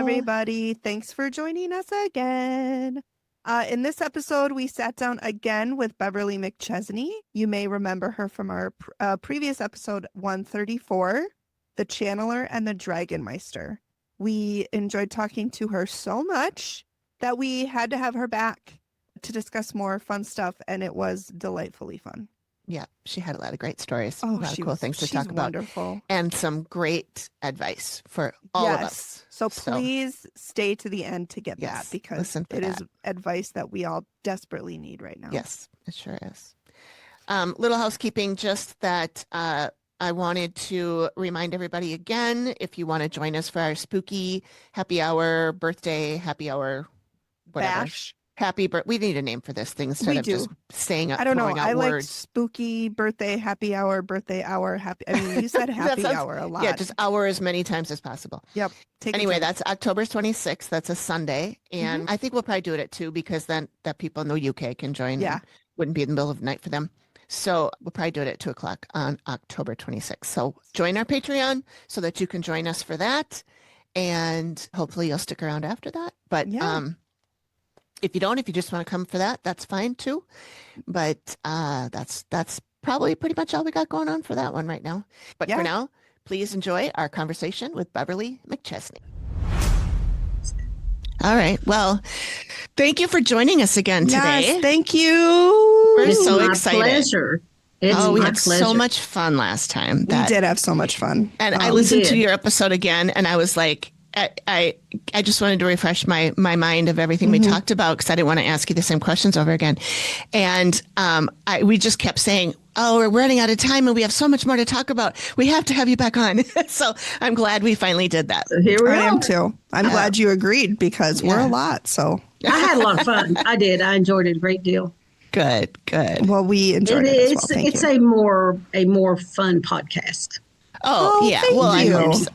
everybody. Thanks for joining us again. In this episode, we sat down again with Beverly McChesney. You may remember her from our previous episode 134, The Channeler and the Dragon Meister. We enjoyed talking to her so much that we had to have her back to discuss more fun stuff, and it was delightfully fun. Yeah, she had a lot of great stories, a Oh, lot of cool things to talk about, wonderful. and some great advice for all of us. So please stay to the end to get that, because it is advice that we all desperately need right now. Yes, it sure is. Little housekeeping, just that I wanted to remind everybody again, if you want to join us for our spooky happy hour, birthday happy hour, whatever. Bash. We need a name for this thing instead of just saying I don't know. I like words. Spooky birthday, happy hour, happy. I mean, you said happy hour a lot. Yeah, just hour as many times as possible. Yep. Anyway, that's October 26th. That's a Sunday. And I think we'll probably do it at 2 because then that people in the UK can join. Yeah. Wouldn't be in the middle of the night for them. So we'll probably do it at 2 o'clock on October 26th. So join our Patreon so that you can join us for that. And hopefully you'll stick around after that. But if you don't, if you just want to come for that, that's fine too. But that's probably pretty much all we got going on for that one right now. But for now, please enjoy our conversation with Beverly McChesney. All right. Well, thank you for joining us again today. Yes, thank you. We're so excited. Pleasure. We had so much fun last time. We did have so much fun. And I listened to your episode again, and I was like, I just wanted to refresh my mind of everything we talked about, because I didn't want to ask you the same questions over again. And we just kept saying, oh, we're running out of time and we have so much more to talk about. We have to have you back on. So I'm glad we finally did that. So here we are. I am too. I'm glad you agreed, because we're a lot. So I had a lot of fun. I did. I enjoyed it a great deal. Good. Well, we enjoyed it as well. Thank it's you. a more fun podcast. Oh yeah. Well, I hope so.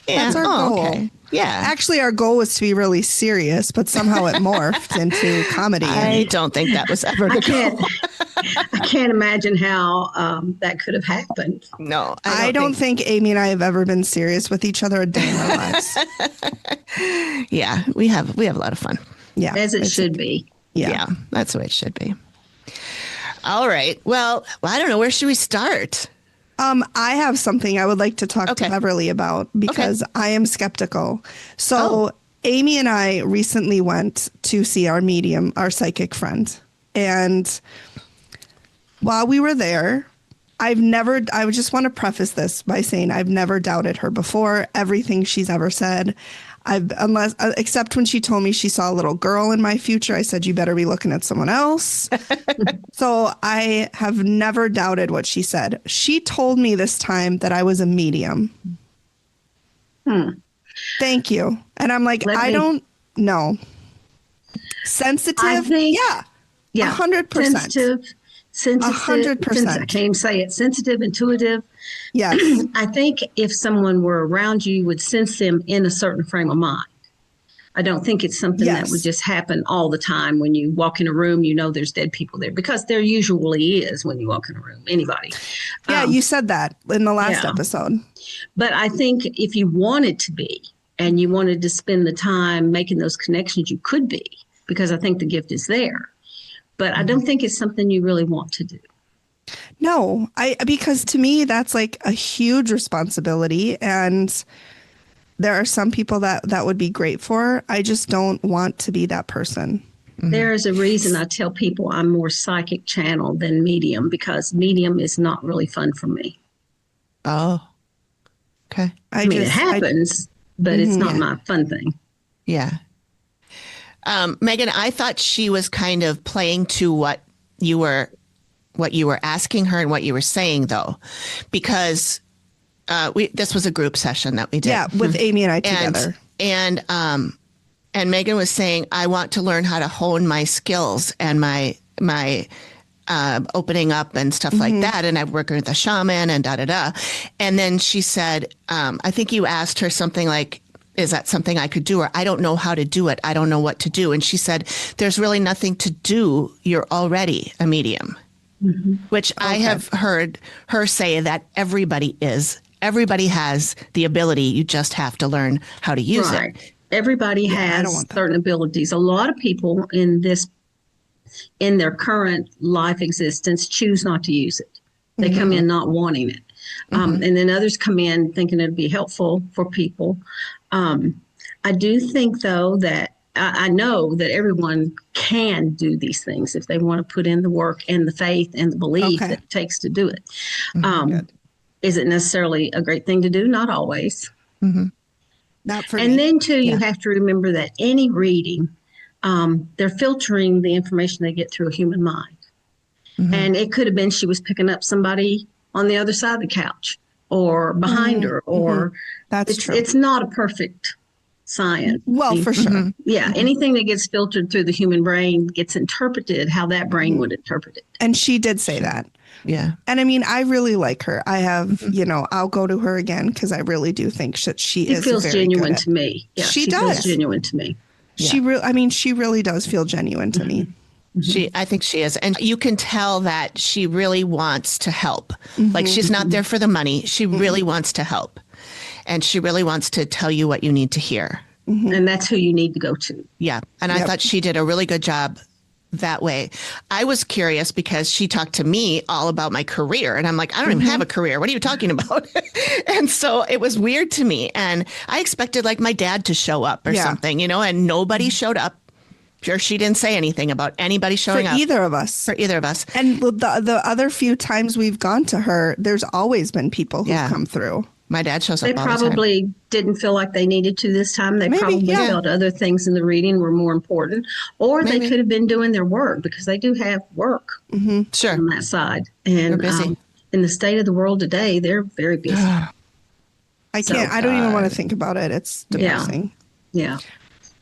Yeah. That's our goal. Okay. Yeah. Actually, our goal was to be really serious, but somehow it morphed into comedy. I don't think that was ever the goal. I can't imagine how that could have happened. No, I don't think Amy and I have ever been serious with each other a day in our lives. Yeah, we have a lot of fun. Yeah, as it should be. Yeah, that's the way it should be. All right. Well, I don't know. Where should we start? I have something I would like to talk to Beverly about, because I am skeptical. So Amy and I recently went to see our medium, our psychic friend. And while we were there, I just want to preface this by saying I've never doubted her before. Everything she's ever said, except when she told me she saw a little girl in my future, I said, you better be looking at someone else. So I have never doubted what she said. She told me this time that I was a medium. Thank you. And I'm like, I don't know. Sensitive? I think, yeah. 100%. Sensitive. 100%. I can't even say it. Sensitive, intuitive. Yes. I think if someone were around you, you would sense them in a certain frame of mind. I don't think it's something that would just happen all the time. When you walk in a room, you know there's dead people there, because there usually is when you walk in a room, anybody. Yeah, you said that in the last episode. But I think if you wanted to be, and you wanted to spend the time making those connections, you could be, because I think the gift is there. But I don't think it's something you really want to do. No, because to me, that's like a huge responsibility. And there are some people that would be great for. I just don't want to be that person. There is a reason I tell people I'm more psychic channel than medium, because medium is not really fun for me. Oh, okay. I mean, it happens, but it's not my fun thing. Yeah. Megan, I thought she was kind of playing to what you were asking her and what you were saying, though, because this was a group session that we did. Yeah, with Amy and I together. And Megan was saying, I want to learn how to hone my skills and my opening up and stuff like that. And I'm working with a shaman and da-da-da. And then she said, I think you asked her something like, is that something I could do? Or I don't know how to do it. I don't know what to do. And she said, there's really nothing to do. You're already a medium, which I have heard her say that everybody is. Everybody has the ability. You just have to learn how to use it. Everybody has certain abilities. A lot of people in their current life existence choose not to use it. They come in not wanting it. And then others come in thinking it'd be helpful for people. I do think, though, that I know that everyone can do these things if they want to put in the work and the faith and the belief that it takes to do it. Is it necessarily a great thing to do? Not always. Not for me. And then, too, you have to remember that any reading, they're filtering the information they get through a human mind. And it could have been she was picking up somebody on the other side of the couch or behind her, or that's true. It's not a perfect science. Well, for sure. Yeah. Anything that gets filtered through the human brain gets interpreted how that brain would interpret it. And she did say that. Yeah. And I mean, I really like her. I have, I'll go to her again because I really do think that she is feels very genuine good to me. Yeah, she does. Feels genuine to me. Yeah. She really does feel genuine to me. I think she is. And you can tell that she really wants to help. Like she's not there for the money. She really wants to help. And she really wants to tell you what you need to hear. And that's who you need to go to. Yeah. And I thought she did a really good job that way. I was curious because she talked to me all about my career. And I'm like, I don't even have a career. What are you talking about? And so it was weird to me. And I expected like my dad to show up or something, and nobody showed up. Sure, she didn't say anything about anybody showing up. For either of us. And the other few times we've gone to her, there's always been people who come through. My dad shows up They all the time. probably didn't feel like they needed to this time. They probably felt other things in the reading were more important. Or they could have been doing their work because they do have work on that side. And they're busy. In the state of the world today, they're very busy. I don't even want to think about it. It's depressing. Yeah.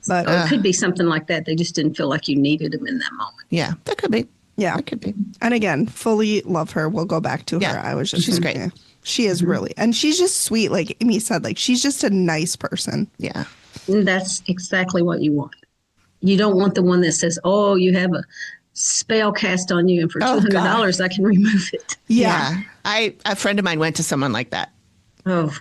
But it could be something like that. They just didn't feel like you needed them in that moment. Yeah, that could be. Yeah. That could be. And again, fully love her. We'll go back to her. I was just she's great. She is really, and she's just sweet. Like Amy said, like she's just a nice person. Yeah. And that's exactly what you want. You don't want the one that says, oh, you have a spell cast on you and for $200 I can remove it. Yeah. A friend of mine went to someone like that. Oh.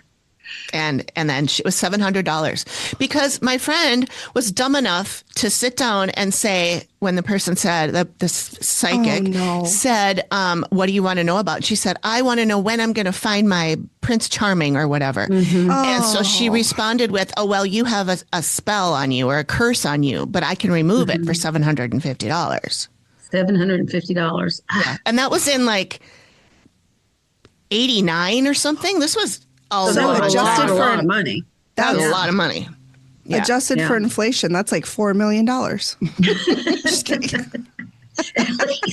And then it was $700 because my friend was dumb enough to sit down and say, when the person said, this psychic said, what do you want to know about? She said, I want to know when I'm going to find my Prince Charming or whatever. And so she responded with, oh, well, you have a spell on you or a curse on you, but I can remove it for $750. $750. Yeah. And that was in like 89 or something. This was adjusted for a lot of money. That was a lot of money. Yeah. Adjusted for inflation, that's like $4 million. Just kidding.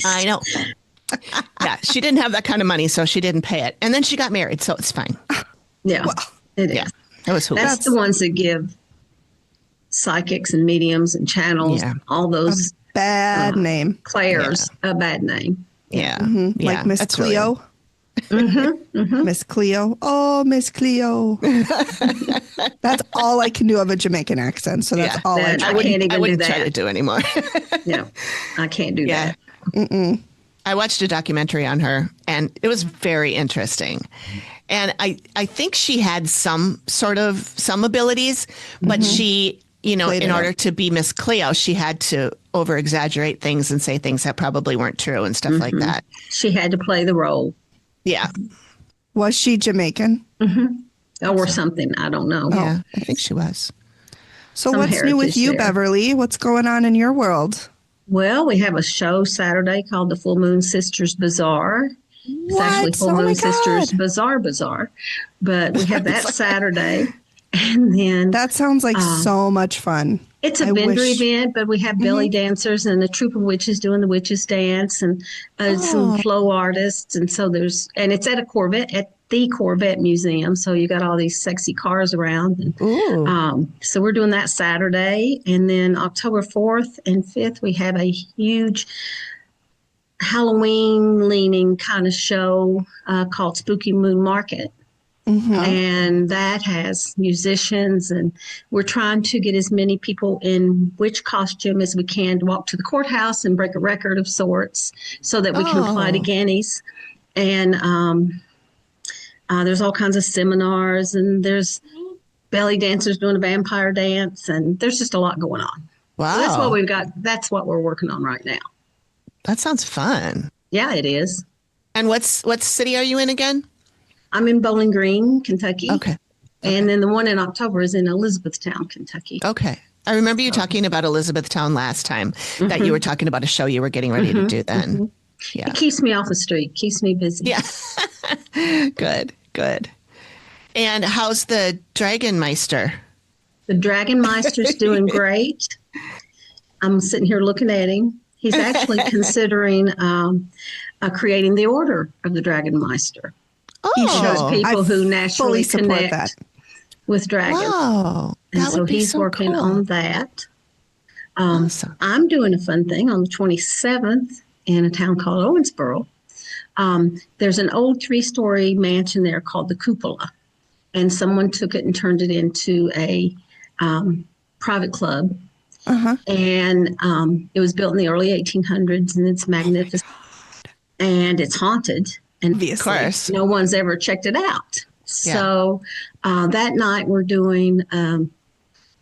I know. Yeah, she didn't have that kind of money, so she didn't pay it. And then she got married, so it's fine. Yeah, it is. Yeah, that was That's the ones that give psychics and mediums and channels, all those bad name players a bad name. Yeah, like Miss Cleo. Miss Cleo. Oh, Miss Cleo. That's all I can do of a Jamaican accent. So that's all I can't even I wouldn't do that. try to do anymore. No, I can't do that. I watched a documentary on her and it was very interesting. And I think she had some abilities, but she, in order to be Miss Cleo, she had to over exaggerate things and say things that probably weren't true and stuff like that. She had to play the role. Yeah. Was she Jamaican? Or something. I don't know. Yeah, I think she was. So what's new with you, Beverly? What's going on in your world? Well, we have a show Saturday called the Full Moon Sisters Bazaar. It's actually Full Moon Sisters Bazaar. But we have that Saturday. And then that sounds like so much fun. It's a vendor event, but we have belly dancers and a troupe of witches doing the witches dance and some flow artists. And so and it's at the Corvette Museum. So you got all these sexy cars around. And, so we're doing that Saturday. And then October 4th and 5th, we have a huge Halloween leaning kind of show called Spooky Moon Market. And that has musicians, and we're trying to get as many people in witch costume as we can to walk to the courthouse and break a record of sorts so that we can apply to guineas. And there's all kinds of seminars, and there's belly dancers doing a vampire dance, and there's just a lot going on. Wow. So that's what we've got. That's what we're working on right now. That sounds fun. Yeah, it is. And what city are you in again? I'm in Bowling Green, Kentucky. Okay. And then the one in October is in Elizabethtown, Kentucky. Okay. I remember you talking about Elizabethtown last time, that you were talking about a show you were getting ready to do then. Yeah. It keeps me off the street, keeps me busy. Yeah. Good. And how's the Dragon Meister? The Dragon Meister's doing great. I'm sitting here looking at him. He's actually considering creating the Order of the Dragon Meister. Oh, He shows people who naturally fully support connect that. with dragons. Wow. And That so would be he's so working cool. on that. Awesome. I'm doing a fun thing on the 27th in a town called Owensboro. There's an old 3-story mansion there called the Cupola, and someone took it and turned it into a private club. And it was built in the early 1800s, and it's magnificent. And it's haunted, and Of course. no one's ever checked it out. So that night we're doing,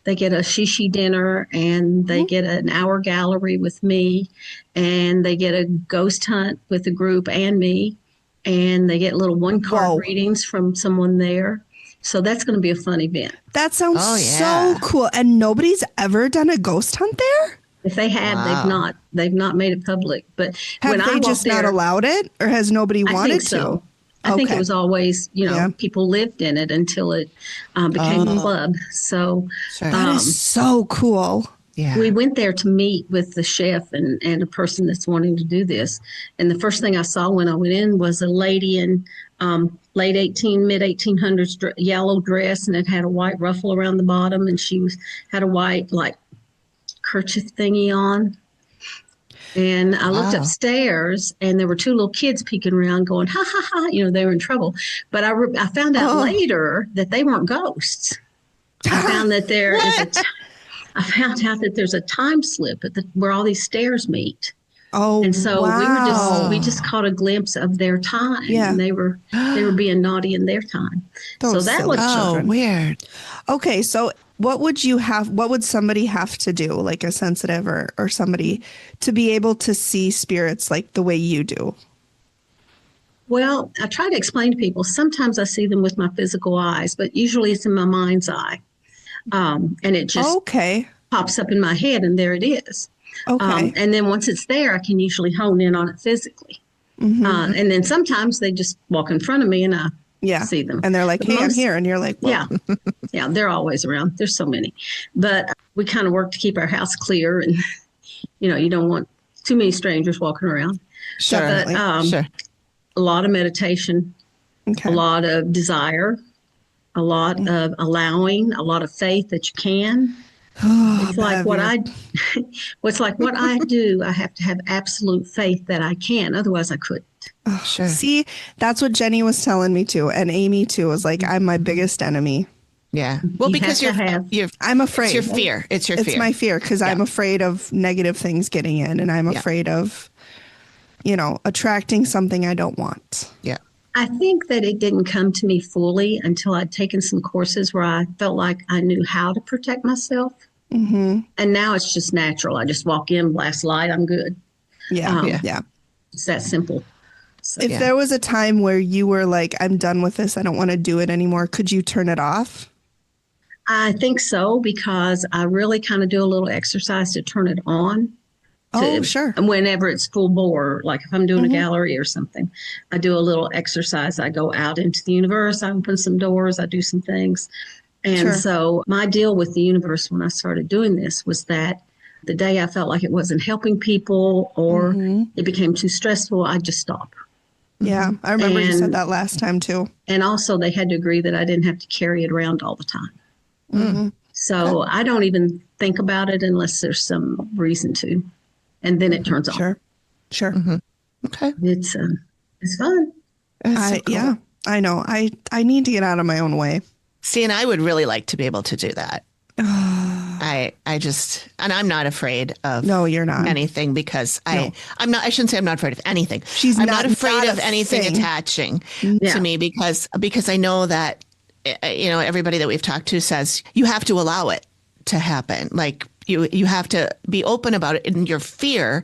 they get a shishi dinner, and they get an hour gallery with me, and they get a ghost hunt with the group and me, and they get little one-card readings from someone there. So that's going to be a fun event. That sounds so cool. And nobody's ever done a ghost hunt there? If they have, they've not made it public. But Have when they I walked just not there, allowed it, or has nobody I wanted think so. to? I think it Okay. was always, people lived in it until it became a club. So That is so cool. Yeah. we went there to meet with the chef and a person that's wanting to do this. And the first thing I saw when I went in was a lady in mid 1800s yellow dress, and it had a white ruffle around the bottom, and she had a white kerchief thingy on. And I looked upstairs, and there were 2 little kids peeking around going, ha, ha, ha, they were in trouble. But I found out later that they weren't ghosts. I found that I found out that there's a time slip where all these stairs meet. Oh, And so wow. we just caught a glimpse of their time. Yeah. And they were being naughty in their time. Those so that silly was children. Weird. Okay, so what would somebody have to do, like a sensitive or somebody, to be able to see spirits like the way you do? Well, I try to explain to people. Sometimes I see them with my physical eyes, but usually it's in my mind's eye. And it just pops up in my head, and there it is. Okay. And then once it's there, I can usually hone in on it physically. And then sometimes they just walk in front of me, and I see them. And they're like, But hey, I'm here. And you're like, well. Yeah, they're always around. There's so many. But we kind of work to keep our house clear, and, you don't want too many strangers walking around. Sure. But, Sure. a lot of meditation, a lot of desire, a lot of allowing, a lot of faith that you can. It's like what I do. I have to have absolute faith that I can. Otherwise, I couldn't. Oh, sure. See, that's what Jenny was telling me too. And Amy too was like, I'm my biggest enemy. Yeah. Well, because I'm afraid. It's your fear. It's your fear. It's my fear because I'm afraid of negative things getting in, and I'm afraid of, attracting something I don't want. Yeah. I think that it didn't come to me fully until I'd taken some courses where I felt like I knew how to protect myself. And now it's just natural. I just walk in, blast light, I'm good. Yeah. It's that simple. So, if there was a time where you were like, I'm done with this, I don't want to do it anymore, could you turn it off? I think so, because I really kind of do a little exercise to turn it on. Sure. Whenever it's full bore, like if I'm doing a gallery or something, I do a little exercise. I go out into the universe, I open some doors, I do some things. And so my deal with the universe when I started doing this was that the day I felt like it wasn't helping people or it became too stressful, I'd just stop. Yeah, I remember you said that last time too. And also they had to agree that I didn't have to carry it around all the time. So I don't even think about it unless there's some reason to. And then it turns on. Sure. Okay. It's fun. So cool. Yeah, I know. I need to get out of my own way. See, and I would really like to be able to do that. I and I'm not afraid of you're not. anything because I shouldn't say I'm not afraid of anything. I'm not afraid of anything attaching to me because I know that everybody that we've talked to says you have to allow it to happen. Like you have to be open about it, and your fear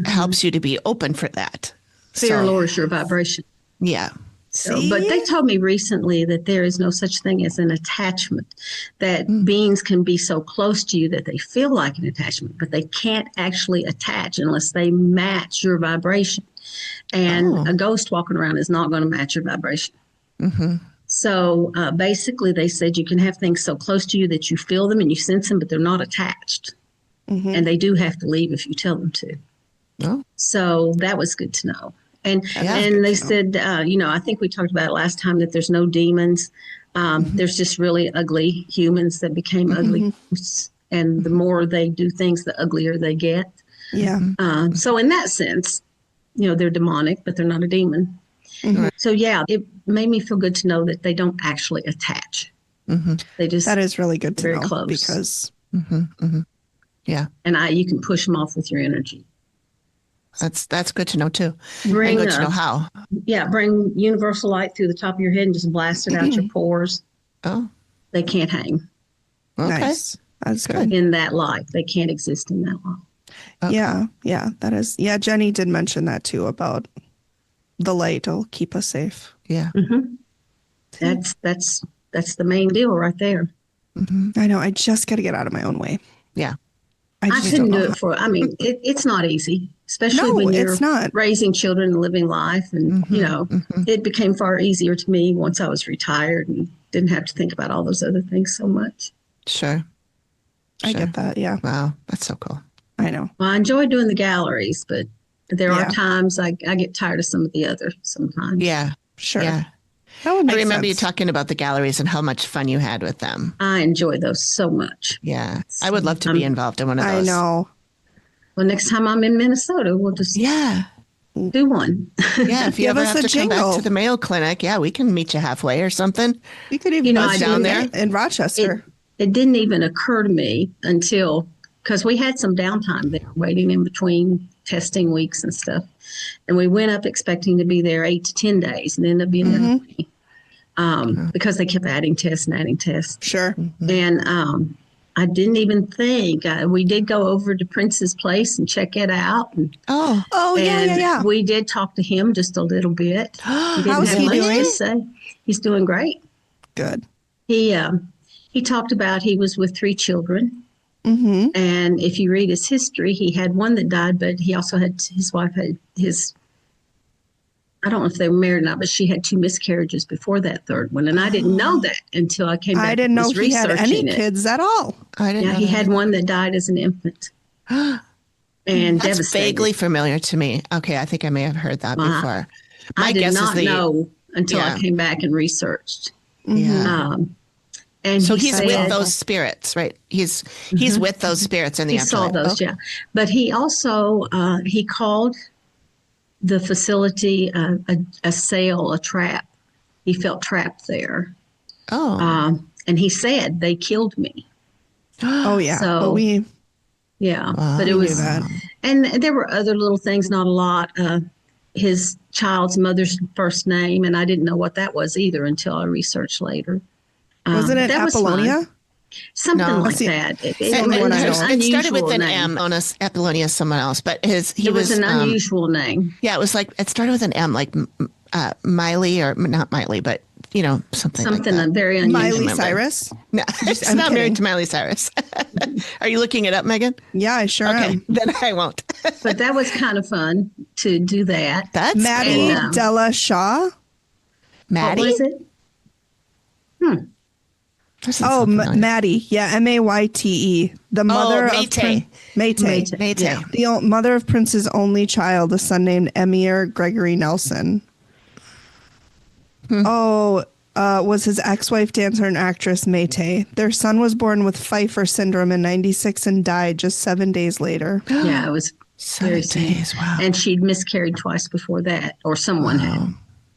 helps you to be open for that. Fear lowers your vibration. Yeah. So, but they told me recently that there is no such thing as an attachment, that beings can be so close to you that they feel like an attachment, but they can't actually attach unless they match your vibration. And a ghost walking around is not going to match your vibration. Mm-hmm. So basically they said you can have things so close to you that you feel them and you sense them, but they're not attached. Mm-hmm. And they do have to leave if you tell them to. Oh. So that was good to know. And they said, I think we talked about it last time, that there's no demons. There's just really ugly humans that became ugly. And the more they do things, the uglier they get. Yeah. So in that sense, they're demonic, but they're not a demon. Mm-hmm. So, it made me feel good to know that they don't actually attach. Mm-hmm. They just that is really good to very know close. Because and you can push them off with your energy. That's good to know too. Bring, good to know how. Yeah, bring universal light through the top of your head and just blast it out your pores. Oh, they can't hang. Okay, nice. That's good. In that light, they can't exist in that light. Okay. Yeah, that is. Yeah, Jenny did mention that too about the light will keep us safe. Yeah, that's the main deal right there. Mm-hmm. I know. I just got to get out of my own way. Yeah. I couldn't do it it's not easy, especially when you're raising children and living life. And, it became far easier to me once I was retired and didn't have to think about all those other things so much. Sure. I get that. Yeah. Wow. That's so cool. I know. Well, I enjoy doing the galleries, but there are times I get tired of some of the other sometimes. Yeah. Sure. Yeah. I remember you talking about the galleries and how much fun you had with them. I enjoy those so much. Yeah. I would love to be involved in one of those. I know. Well, next time I'm in Minnesota, we'll just do one. Yeah. If you ever have to come back to the Mayo Clinic, we can meet you halfway or something. You could even go down there in Rochester. It didn't even occur to me until, because we had some downtime there, waiting in between testing weeks and stuff. And we went up expecting to be there 8 to 10 days and ended up being there 20, because they kept adding tests and adding tests. Sure. Mm-hmm. And I didn't even think. We did go over to Prince's place and check it out. And, yeah. We did talk to him just a little bit. How's he doing? He's doing great. Good. He talked about he was with 3 children. Mm-hmm. And if you read his history, he had one that died, but he also had his wife had I don't know if they were married or not, but she had 2 miscarriages before that third one. And I didn't know that until I came back. I didn't know he had any kids at all. I didn't know he had one that died as an infant. And that's devastated. Vaguely familiar to me. Okay, I think I may have heard that before. I did not know until I came back and researched. Yeah. And so he's with those spirits, right? He's with those spirits in the afterlife. He saw those, But he also he called the facility a sale, a trap. He felt trapped there. Oh. And he said they killed me. Oh yeah. So but it was, and there were other little things, not a lot. His child's mother's first name, and I didn't know what that was either until I researched later. Wasn't it Apollonia? Something like that. It started with an M. Apollonia is someone else, but it was an unusual name. Yeah, it was like, it started with an M, like Miley, or not Miley, but something like that. Very unusual. Miley Cyrus? No, I'm not married to Miley Cyrus. Are you looking it up, Megan? Yeah, I sure am. Then I won't. But that was kind of fun to do that. That's Maddie Della Shaw. Maddie? What was it? Maddie. Yeah, Mayte. The mother of Mayte. The mother of Prince's only child, a son named Emir Gregory Nelson. Was his ex-wife, dancer, and actress Mayte. Their son was born with Pfeiffer syndrome in 1996 and died just 7 days later. Yeah, it was 7 days. Wow. And she'd miscarried twice before that, or someone had.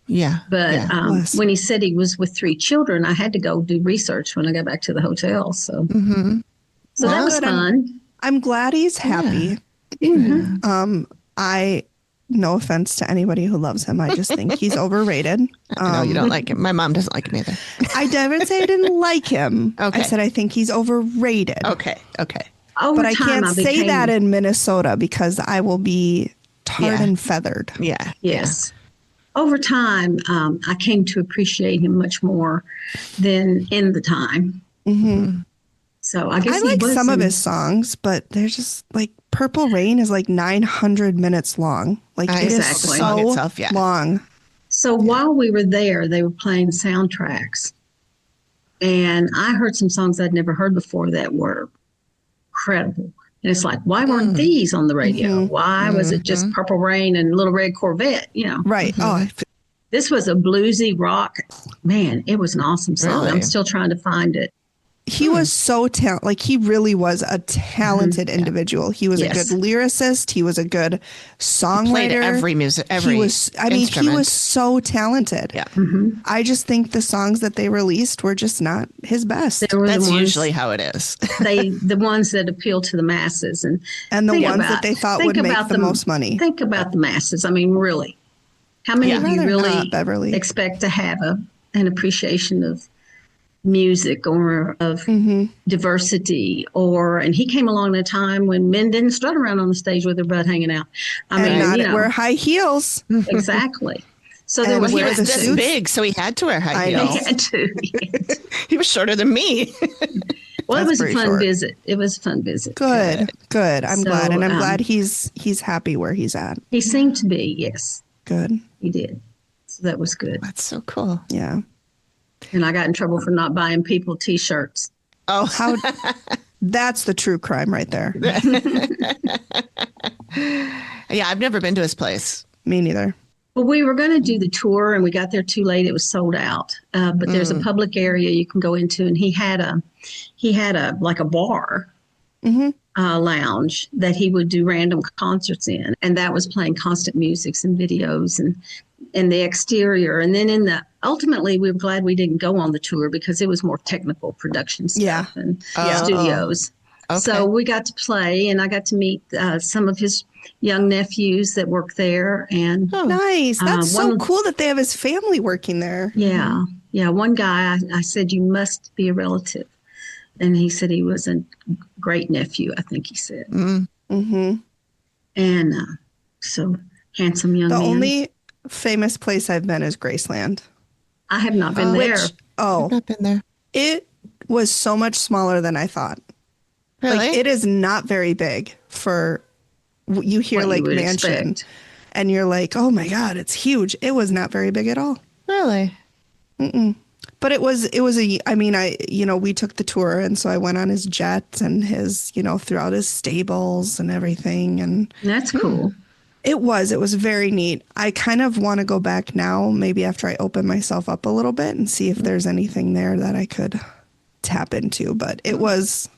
Yeah. But when he said he was with 3 children, I had to go do research when I got back to the hotel. So, that was fun. I'm glad he's happy. Yeah. I no offense to anybody who loves him. I just think he's overrated. No, you don't like him. My mom doesn't like him either. I never say I didn't like him. Okay. I said I think he's overrated. Okay. But I can't say that in Minnesota because I will be tarred and feathered. Yeah. Yes. Over time, I came to appreciate him much more than in the time. Mm-hmm. So I guess I like some of his songs, but they're just like Purple Rain is like 900 minutes long. Like it is so long. So while we were there, they were playing soundtracks. And I heard some songs I'd never heard before that were incredible. And it's like, why weren't these on the radio? Why was it just Purple Rain and Little Red Corvette, Right. Oh, this was a bluesy rock. Man, it was an awesome song. Really? I'm still trying to find it. He was so talented. Like he really was a talented individual. He was a good lyricist. He was a good songwriter. He played every music, every instrument. He was so talented. Yeah. I just think the songs that they released were just not his best. That's usually how it is. The ones that appeal to the masses and the ones that they thought would make the most money. Think about the masses. I mean, really, how many of you really Beverly expect to have an appreciation of music or of diversity, and he came along at a time when men didn't strut around on the stage with their butt hanging out. Wear high heels. Exactly. So there he was this big, so he had to wear high heels. He had to. He was shorter than me. Well, it was a fun visit. It was a fun visit. Good. I'm glad, and I'm glad he's happy where he's at. He seemed to be. Yes. Good. He did. So that was good. That's so cool. Yeah. And I got in trouble for not buying people T-shirts. Oh, that's the true crime right there. Yeah, I've never been to his place. Me neither. Well, we were going to do the tour, and we got there too late. It was sold out. But there's a public area you can go into, and he had a like a bar lounge that he would do random concerts in, and that was playing constant musics and videos and the exterior. And then ultimately, we were glad we didn't go on the tour because it was more technical production stuff and studios. Okay. So we got to play, and I got to meet some of his young nephews that work there. And nice. That's so cool that they have his family working there. Yeah. Yeah. One guy, I said, you must be a relative. And he said he was a great nephew, I think he said. Mm-hmm. And so handsome young man. The only famous place I've been is Graceland. I have not been there. I've not been there. It was so much smaller than I thought. Really? Like, it is not very big for, you hear like mansion and you're like, oh my God, it's huge. It was not very big at all. Really? Mm-mm. But it was we took the tour, and so I went on his jet and his, throughout his stables and everything. And that's cool. It was very neat. I kind of want to go back now, maybe after I open myself up a little bit and see if there's anything there that I could tap into. But it was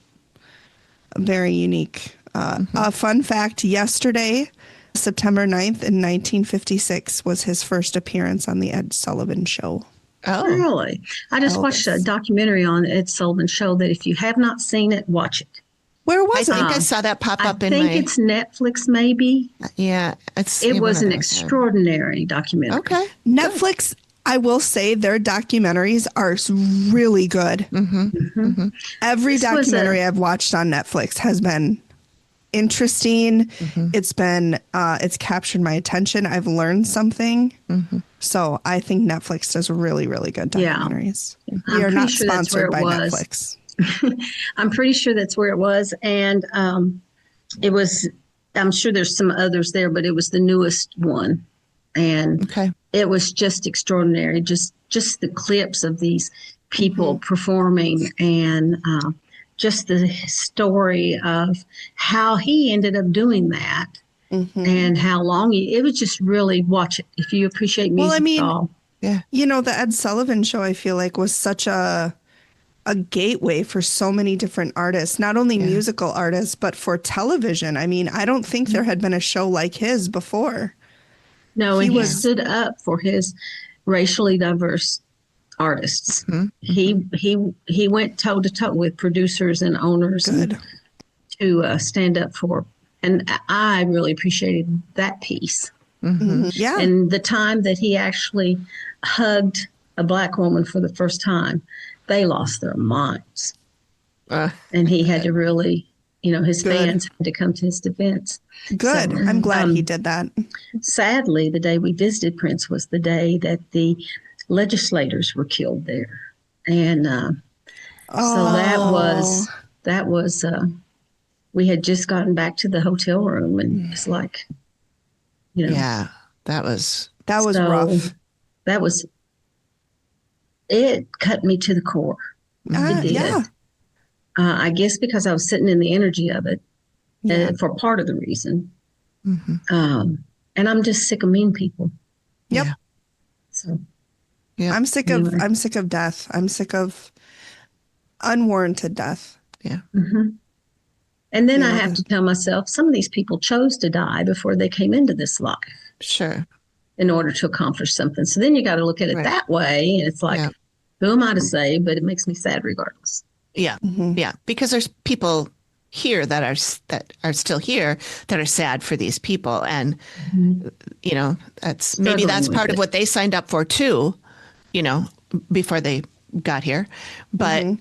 very unique. A fun fact, yesterday, September 9th in 1956 was his first appearance on the Ed Sullivan Show. Oh, really? I just watched a documentary on Ed Sullivan Show that if you have not seen it, watch it. Where was it? I think I saw that pop up I think it's Netflix, maybe. Yeah. It was an extraordinary documentary. Okay. Netflix, I will say their documentaries are really good. Every documentary I've watched on Netflix has been interesting. It's been, it's captured my attention. I've learned something. So I think Netflix does really, really good documentaries. Yeah. We are not sponsored by Netflix. I'm pretty sure that's where it was. And it was, I'm sure there's some others there, but it was the newest one. And it was just extraordinary. Just the clips of these people performing and just the story of how he ended up doing that and how long it was just really watch it. If you appreciate music at all. Yeah. The Ed Sullivan Show, I feel like, was such a gateway for so many different artists, not only musical artists, but for television. I mean, I don't think there had been a show like his before. No, and he stood up for his racially diverse artists. He went toe to toe with producers and owners to stand up for, and I really appreciated that piece. Yeah. And the time that he actually hugged a Black woman for the first time, they lost their minds. And he had to really, his fans had to come to his defense. Good. So, I'm glad he did that. Sadly, the day we visited Prince was the day that the legislators were killed there. And so that was we had just gotten back to the hotel room, and it's like, Yeah, that was rough. It cut me to the core. It did. Yeah. I guess because I was sitting in the energy of it for part of the reason. And I'm just sick of mean people. Yep. Yeah. So I'm sick of death. I'm sick of unwarranted death. Yeah. And then I have to tell myself, some of these people chose to die before they came into this life. Sure. In order to accomplish something. So then you got to look at it that way. And it's like, who am I to say? But it makes me sad regardless. Yeah. Yeah. Because there's people here that are still here that are sad for these people. And, that's part of what they signed up for too, before they got here. But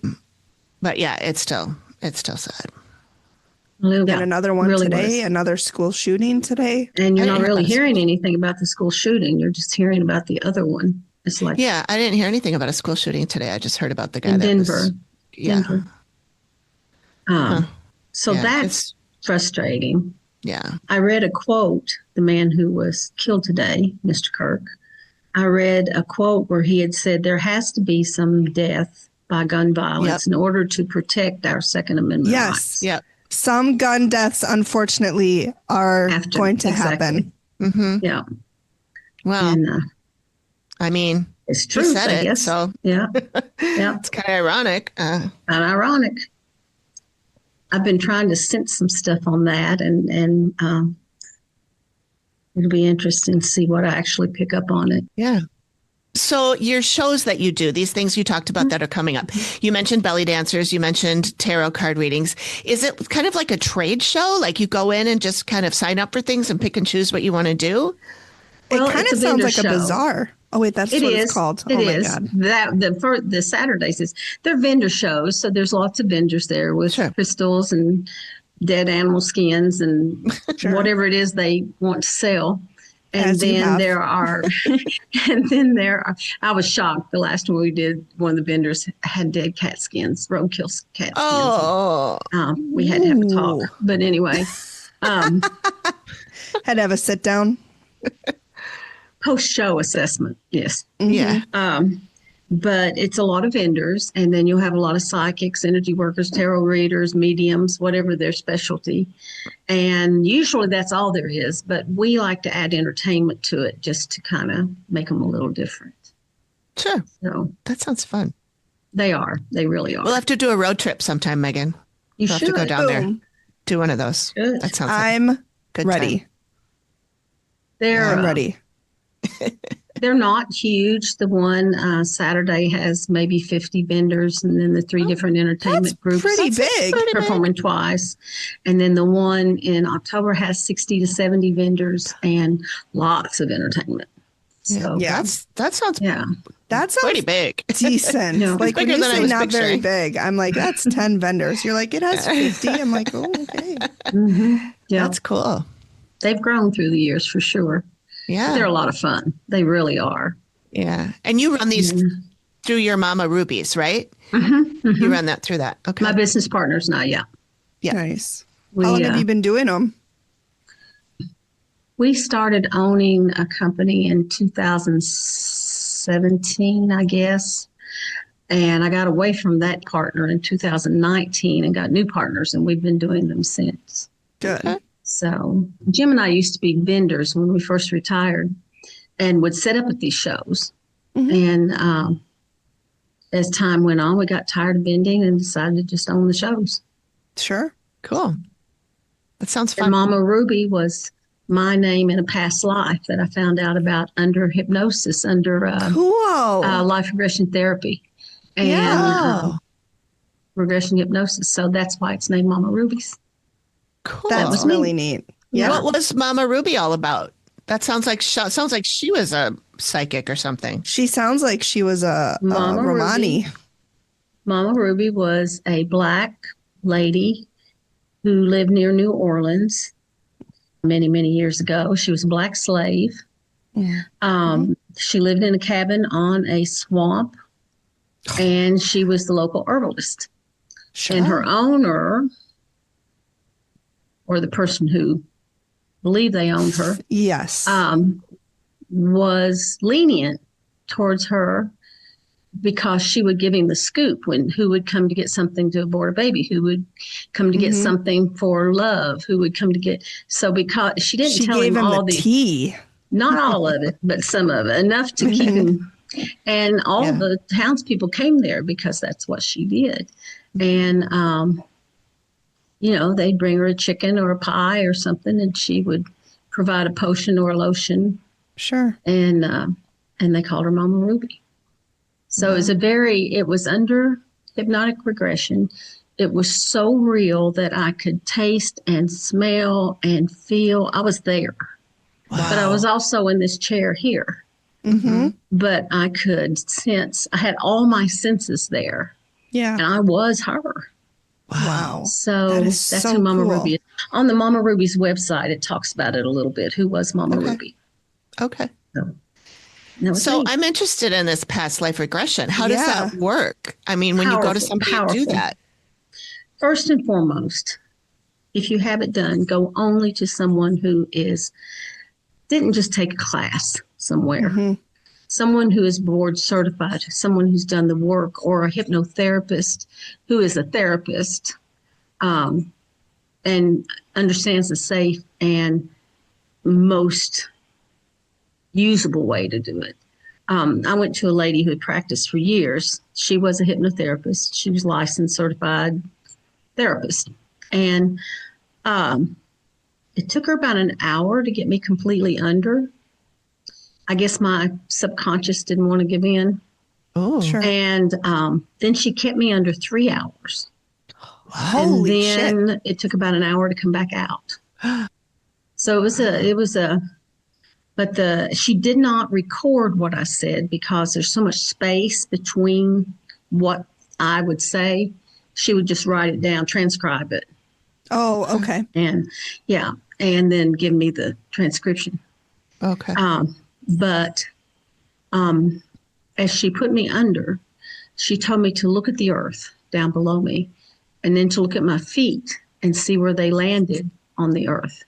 yeah, it's still sad. We got another one really today, another school shooting today. And you're not really hearing anything about the school shooting. You're just hearing about the other one. It's like, yeah, I didn't hear anything about a school shooting today. I just heard about the guy in that Denver. Denver. So that's frustrating. Yeah. I read a quote, the man who was killed today, Mr. Kirk. I read a quote where he had said there has to be some death by gun violence in order to protect our Second Amendment rights. Yeah. Some gun deaths, unfortunately, are going to happen. Yeah. Well, and, I mean, it's true. Said I it, guess. So yeah, it's kind of ironic. Ironic. I've been trying to sense some stuff on that, and it'll be interesting to see what I actually pick up on it. Yeah. So your shows that you do, these things you talked about that are coming up, you mentioned belly dancers, you mentioned tarot card readings. Is it kind of like a trade show? Like you go in and just kind of sign up for things and pick and choose what you want to do? Well, it kind of sounds like a bazaar. Oh, wait, that's what it's called. It is. That the Saturdays they're vendor shows. So there's lots of vendors there with crystals and dead animal skins and whatever it is they want to sell. And then there are, I was shocked the last one we did, one of the vendors had dead cat skins, roadkill cat skins. Oh. We had to have a talk. But anyway. Had to have a sit down. Post-show assessment, yes. Yeah. But it's a lot of vendors, and then you'll have a lot of psychics, energy workers, tarot readers, mediums, whatever their specialty. And usually that's all there is, but we like to add entertainment to it just to kind of make them a little different. Sure. So that sounds fun. They are. They really are. We'll have to do a road trip sometime, Megan. We'll have to go down there. Do one of those. Good. That sounds I'm good ready. I'm ready. They're not huge. The one Saturday has maybe 50 vendors, and then the three different entertainment groups. Pretty big. Performing twice. And then the one in October has 60 to 70 vendors and lots of entertainment. So that sounds that sounds pretty big. Decent. Like when you say not very big, I'm like, that's 10 vendors. You're like, it has 50. I'm like, oh, okay. Yeah. That's cool. They've grown through the years for sure. Yeah. They're a lot of fun. They really are. Yeah. And you run these through your Mama Rubies, right? You run that through that. Okay. My business partners now, yeah. Nice. How long have you been doing them? We started owning a company in 2017, I guess. And I got away from that partner in 2019 and got new partners, and we've been doing them since. Good. Okay. So Jim and I used to be vendors when we first retired and would set up at these shows. And as time went on, we got tired of vending and decided to just own the shows. Sure. Cool. That sounds fun. And Mama Ruby was my name in a past life that I found out about under hypnosis, under life regression therapy and regression hypnosis. So that's why it's named Mama Ruby's. Cool. That was really neat. Yeah. What was Mama Ruby all about? That sounds like she was a psychic or something. She sounds like she was a Mama Romani. Ruby. Mama Ruby was a Black lady who lived near New Orleans many, many years ago. She was a Black slave. Yeah. She lived in a cabin on a swamp, and she was the local herbalist. Sure. And her owner, or the person who believed they owned her, yes, was lenient towards her because she would give him the scoop when who would come to get something to abort a baby, who would come to get something for love, who would come to get. So because she didn't tell him all the tea, not all of it, but some of it, enough to keep him. And all the townspeople came there because that's what she did. And, they'd bring her a chicken or a pie or something, and she would provide a potion or a lotion. Sure. And they called her Mama Ruby. So it was under hypnotic regression. It was so real that I could taste and smell and feel. I was there. Wow. But I was also in this chair here. Mm-hmm. But I could sense, I had all my senses there. Yeah. And I was her. Wow. So that's who Mama Ruby is. On the Mama Ruby's website, it talks about it a little bit. Who was Mama Ruby? Okay. So I'm interested in this past life regression. How does that work? I mean, when you go to somebody to do that. First and foremost, if you have it done, go only to someone who didn't just take a class somewhere. Mm-hmm. Someone who is board certified, someone who's done the work, or a hypnotherapist who is a therapist and understands the safe and most usable way to do it. I went to a lady who had practiced for years. She was a hypnotherapist. She was licensed, certified therapist. And it took her about an hour to get me completely under. I guess my subconscious didn't want to give in. Oh, sure. And then she kept me under 3 hours. Holy shit. And then it took about an hour to come back out. So she did not record what I said because there's so much space between what I would say. She would just write it down, transcribe it. Oh, okay. And then give me the transcription. Okay. But as she put me under, she told me to look at the earth down below me and then to look at my feet and see where they landed on the earth.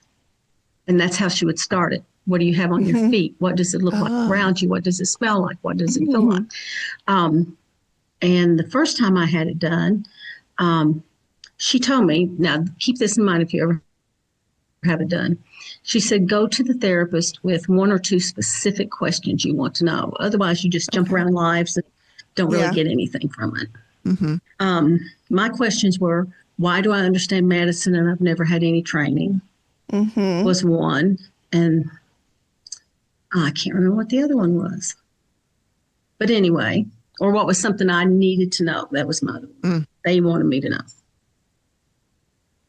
And that's how she would start it. What do you have on your feet? What does it look like around you? What does it smell like? What does it feel like? And the first time I had it done, she told me, now keep this in mind if you ever have it done. She said, go to the therapist with 1 or 2 specific questions you want to know. Otherwise, you just jump around lives and don't really get anything from it. Mm-hmm. My questions were, why do I understand medicine and I've never had any training? Mm-hmm. Was one. And I can't remember what the other one was. But anyway, or what was something I needed to know. That was my other one. They wanted me to know.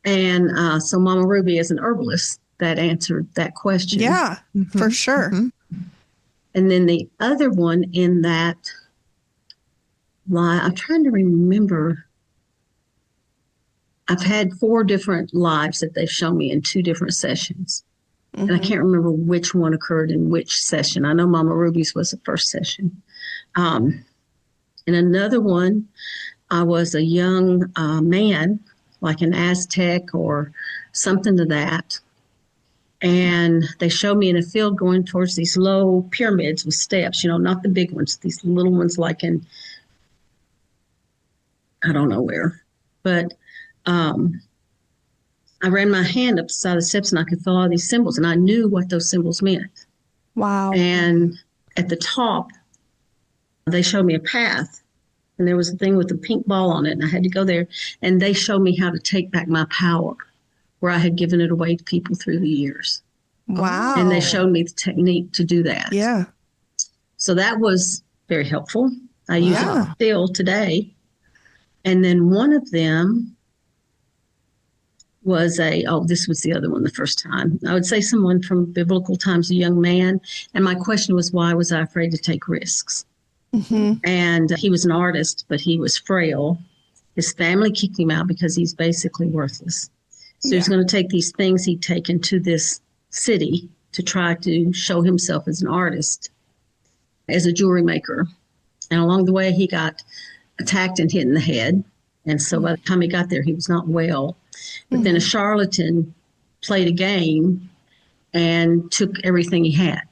And so Mama Ruby is an herbalist that answered that question. Yeah, for sure. Mm-hmm. And then the other one in that live, I'm trying to remember. I've had 4 different lives that they've shown me in 2 different sessions. And I can't remember which one occurred in which session. I know Mama Ruby's was the first session. In another one, I was a young man, like an Aztec or something to that. And they showed me in a field going towards these low pyramids with steps, not the big ones, these little ones like in, I don't know where. But I ran my hand up the side of the steps and I could feel all these symbols and I knew what those symbols meant. Wow. And at the top, they showed me a path and there was a thing with a pink ball on it and I had to go there and they showed me how to take back my power where I had given it away to people through the years. Wow. And they showed me the technique to do that. Yeah. So that was very helpful. I use it still today. And then one of them was this was the other one the first time. I would say someone from biblical times, a young man. And my question was, why was I afraid to take risks? Mm-hmm. And he was an artist, but he was frail. His family kicked him out because he's basically worthless. So he's going to take these things he'd taken to this city to try to show himself as an artist, as a jewelry maker. And along the way, he got attacked and hit in the head. And so by the time he got there, he was not well. But then a charlatan played a game and took everything he had.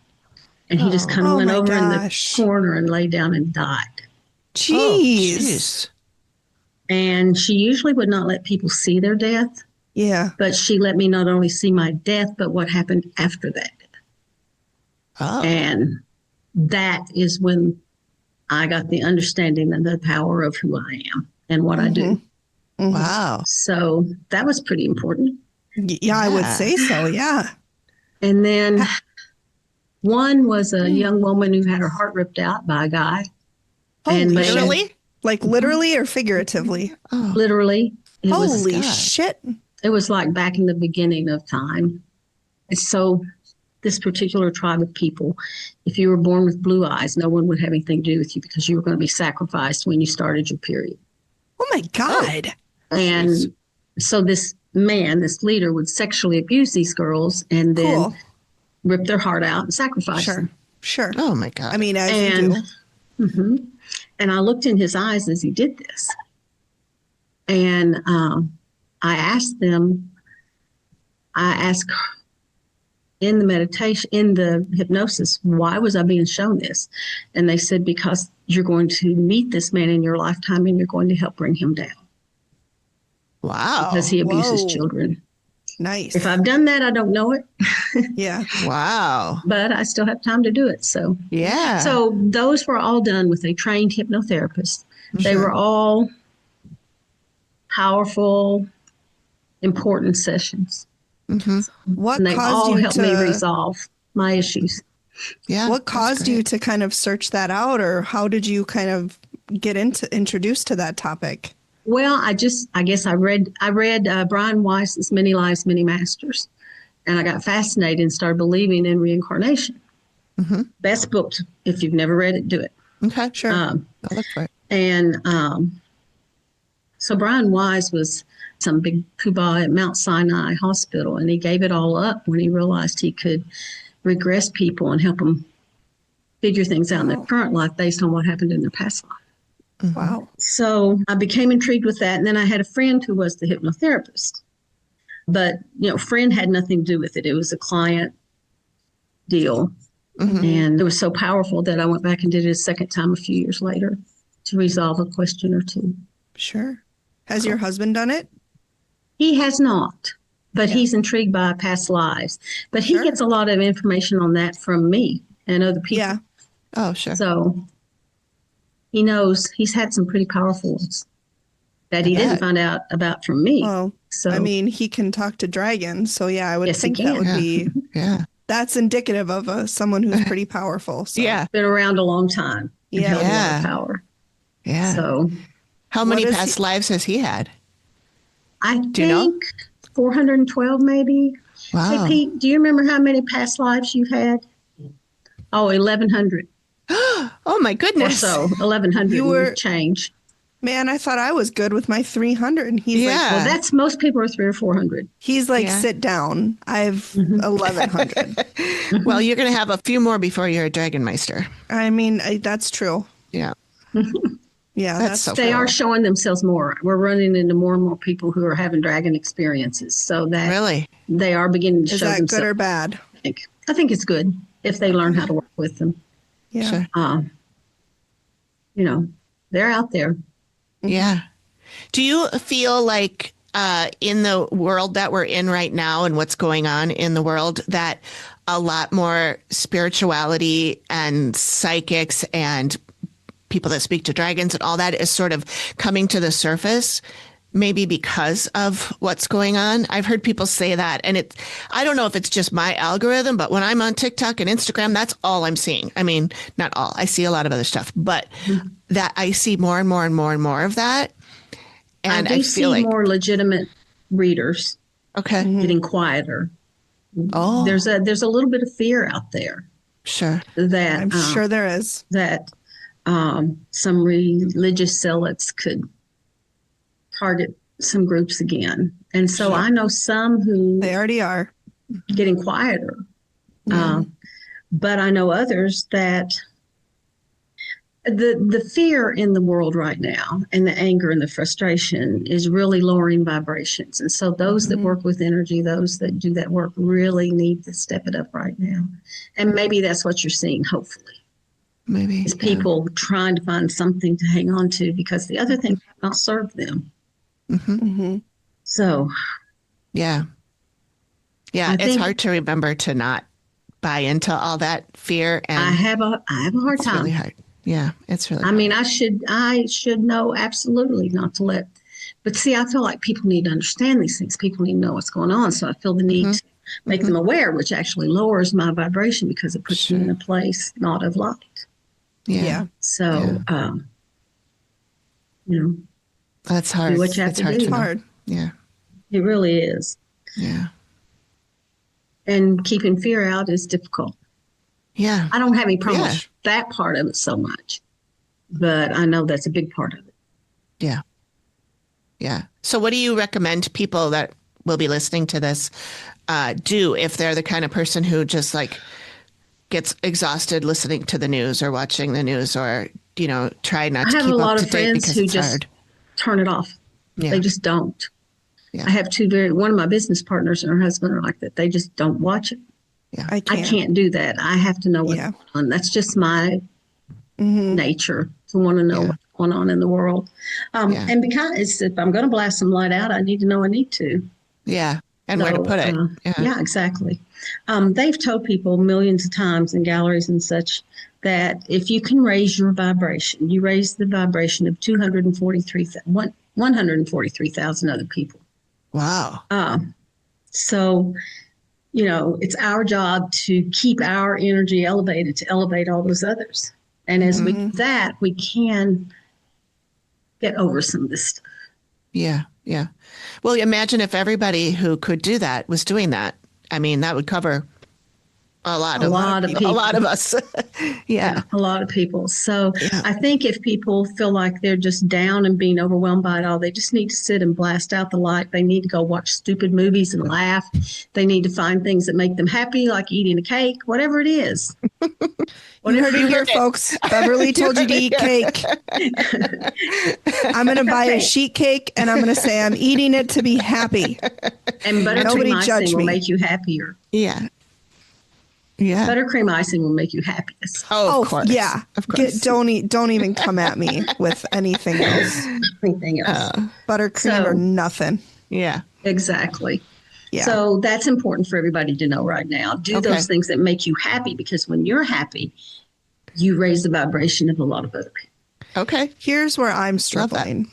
And he just kind of went over in the corner and lay down and died. Jeez. And she usually would not let people see their death. Yeah. But she let me not only see my death, but what happened after that. Oh. And that is when I got the understanding and the power of who I am and what I do. Mm-hmm. Wow. So that was pretty important. Yeah, I would say so. Yeah. And then one was a young woman who had her heart ripped out by a guy. Literally? Like literally or figuratively? Oh. Literally. Holy shit. It was like back in the beginning of time. And so this particular tribe of people, if you were born with blue eyes, no one would have anything to do with you because you were going to be sacrificed when you started your period. Oh my God. And so this man, this leader, would sexually abuse these girls and then rip their heart out and sacrifice them. Sure. Oh my God. I mean, as you do. Mm-hmm. And I looked in his eyes as he did this. And I asked in the meditation, in the hypnosis, why was I being shown this? And they said, because you're going to meet this man in your lifetime and you're going to help bring him down. Wow. Because he abuses children. Nice. If I've done that, I don't know it. Yeah. Wow. But I still have time to do it. So, yeah. So those were all done with a trained hypnotherapist. They were all powerful, important sessions. Mm-hmm. What and they caused all you helped me resolve my issues. Yeah. What caused you to kind of search that out, or how did you kind of get introduced to that topic? Well, I guess I read Brian Weiss's Many Lives, Many Masters, and I got fascinated and started believing in reincarnation. Mm-hmm. Best book. If you've never read it, do it. Okay, sure. I'll look for it. And so Brian Weiss was some big poobah at Mount Sinai Hospital, and he gave it all up when he realized he could regress people and help them figure things out in their current life based on what happened in their past life. Mm-hmm. Wow. So I became intrigued with that. And then I had a friend who was the hypnotherapist. But, friend had nothing to do with it. It was a client deal. Mm-hmm. And it was so powerful that I went back and did it a second time a few years later to resolve a question or two. Sure. Has your husband done it? He has not, but he's intrigued by past lives. But he gets a lot of information on that from me and other people. Yeah. Oh, sure. So he knows he's had some pretty powerful ones that he didn't find out about from me. Well, so I mean, he can talk to dragons. So yeah, I would think that would be, that's indicative of someone who's pretty powerful. So. Yeah. Been around a long time. Yeah. Held a lot of power. Yeah. So how many past lives has he had? I think 412 maybe. Wow. Hey, Pete, do you remember how many past lives you've had? Oh, 1,100. Oh, my goodness. Or so, 1,100 change. Man, I thought I was good with my 300. And he's like, well, that's most people are 300 or 400. He's like, sit down. I've 1,100. Well, you're going to have a few more before you're a Dragon Meister. I mean, that's true. Yeah. Yeah, that's so they are showing themselves more. We're running into more and more people who are having dragon experiences. So that really they are beginning to show themselves. Is that good or bad? I think it's good if they learn how to work with them. Yeah. Sure. They're out there. Yeah. Do you feel like in the world that we're in right now and what's going on in the world that a lot more spirituality and psychics and people that speak to dragons and all that is sort of coming to the surface, maybe because of what's going on? I've heard people say that, and I don't know if it's just my algorithm, but when I'm on TikTok and Instagram, that's all I'm seeing. I mean, not all. I see a lot of other stuff, but that I see more and more and more and more of that. And I feel see like more legitimate readers. Okay. getting quieter. Oh, There's a little bit of fear out there. sure. That I'm sure there is. That some religious zealots could target some groups again. And so I know some who They already are getting quieter. But I know others that the fear in the world right now and the anger and the frustration is really lowering vibrations. And so those that work with energy, those that do that work really need to step it up right now. And maybe that's what you're seeing, hopefully. Maybe. Is people trying to find something to hang on to because the other thing will not serve them. So. Yeah. Yeah. It's hard to remember to not buy into all that fear. And I have a hard time. It's really hard. Yeah, it's really. I mean, I should know absolutely not to let. But see, I feel like people need to understand these things. People need to know what's going on. So I feel the need to make them aware, which actually lowers my vibration because it puts me in a place not of light. Yeah. So, that's hard. Do what you have to do. It's hard. Yeah. It really is. Yeah. And keeping fear out is difficult. Yeah. I don't have any problem with that part of it so much, but I know that's a big part of it. Yeah. Yeah. So what do you recommend people that will be listening to this do if they're the kind of person who just like gets exhausted listening to the news or watching the news or, try not to keep up to date? I have a lot of friends who just turn it off. Yeah. They just don't. Yeah. I have one of my business partners and her husband are like that. They just don't watch it. Yeah. I can't do that. I have to know what's going on. That's just my nature to want to know what's going on in the world. And because if I'm going to blast some light out, I need to know I need to. Yeah. And where to put it. Yeah, exactly. They've told people millions of times in galleries and such that if you can raise your vibration, you raise the vibration of 143,000 other people. Wow. So, it's our job to keep our energy elevated, to elevate all those others. And as we do that, we can get over some of this stuff. Yeah. Yeah. Well, imagine if everybody who could do that was doing that. I mean, that would cover a lot of people. A lot of us. Yeah. A lot of people. So I think if people feel like they're just down and being overwhelmed by it all, they just need to sit and blast out the light. They need to go watch stupid movies and laugh. They need to find things that make them happy, like eating a cake, whatever it is. You heard it here, folks. Beverly told you to eat cake. I'm going to buy a sheet cake and I'm going to say I'm eating it to be happy. And buttercream icing will make you happier. Yeah. Yeah. Buttercream icing will make you happiest. Oh, of course. Yeah. Of course. Don't even come at me with anything else. Buttercream or nothing. Yeah. Exactly. Yeah. So that's important for everybody to know right now. Do those things that make you happy, because when you're happy, you raise the vibration of a lot of other people. Okay. Here's where I'm struggling.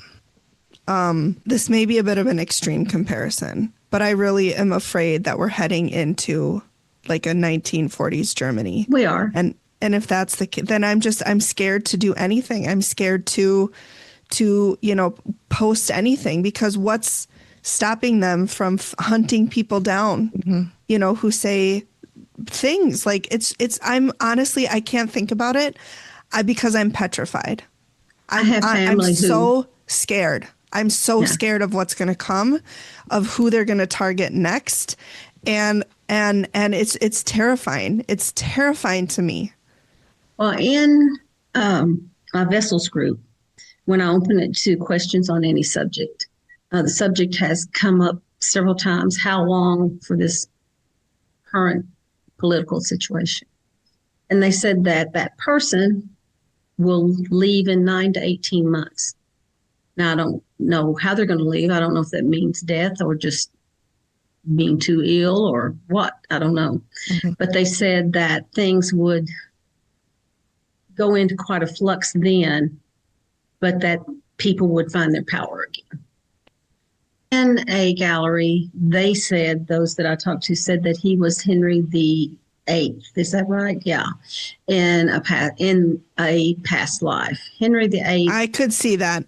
This may be a bit of an extreme comparison, but I really am afraid that we're heading into like a 1940s Germany. We are. And if that's the case, then I'm scared to do anything. I'm scared to post anything, because what's stopping them from hunting people down, who say things like I'm honestly, I can't think about it because I'm petrified. I'm so scared. I'm so scared of what's going to come, of who they're going to target next. And it's terrifying. It's terrifying to me. Well, in my Vessels group, when I open it to questions on any subject, the subject has come up several times: how long for this current political situation? And they said that person will leave in 9 to 18 months. Now, I don't know how they're going to leave. I don't know if that means death or just being too ill or what. I don't know. But they said that things would go into quite a flux then, but that people would find their power again. In a gallery, they said, those that I talked to said that he was Henry VIII. Is that right? Yeah. In a past life. Henry VIII. I could see that.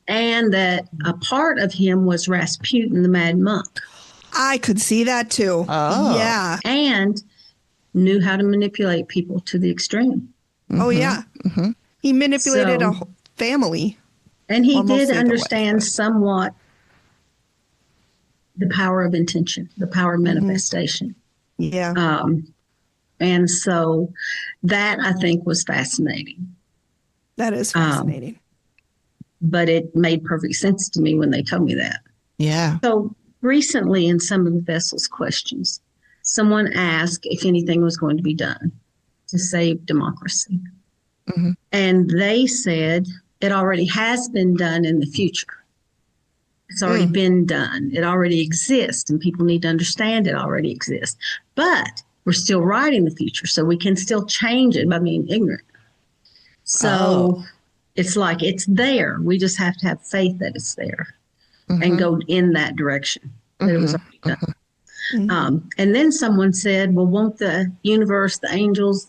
And that a part of him was Rasputin, the Mad Monk. I could see that too. Oh. Yeah. And knew how to manipulate people to the extreme. Oh, yeah. Mm-hmm. He manipulated a whole family. And he Well, did mostly the understand wife, but- somewhat the power of intention, the power of manifestation. Yeah. And so that I think was fascinating. That is fascinating. But it made perfect sense to me when they told me that. Yeah. So recently in some of the vessel's questions, someone asked if anything was going to be done to save democracy. Mm-hmm. And they said it already has been done in the future. It's already been done. It already exists, and people need to understand it already exists. But we're still writing the future, so we can still change it by being ignorant. So it's like it's there. We just have to have faith that it's there and go in that direction. That it was already done. And then someone said, well, won't the universe, the angels,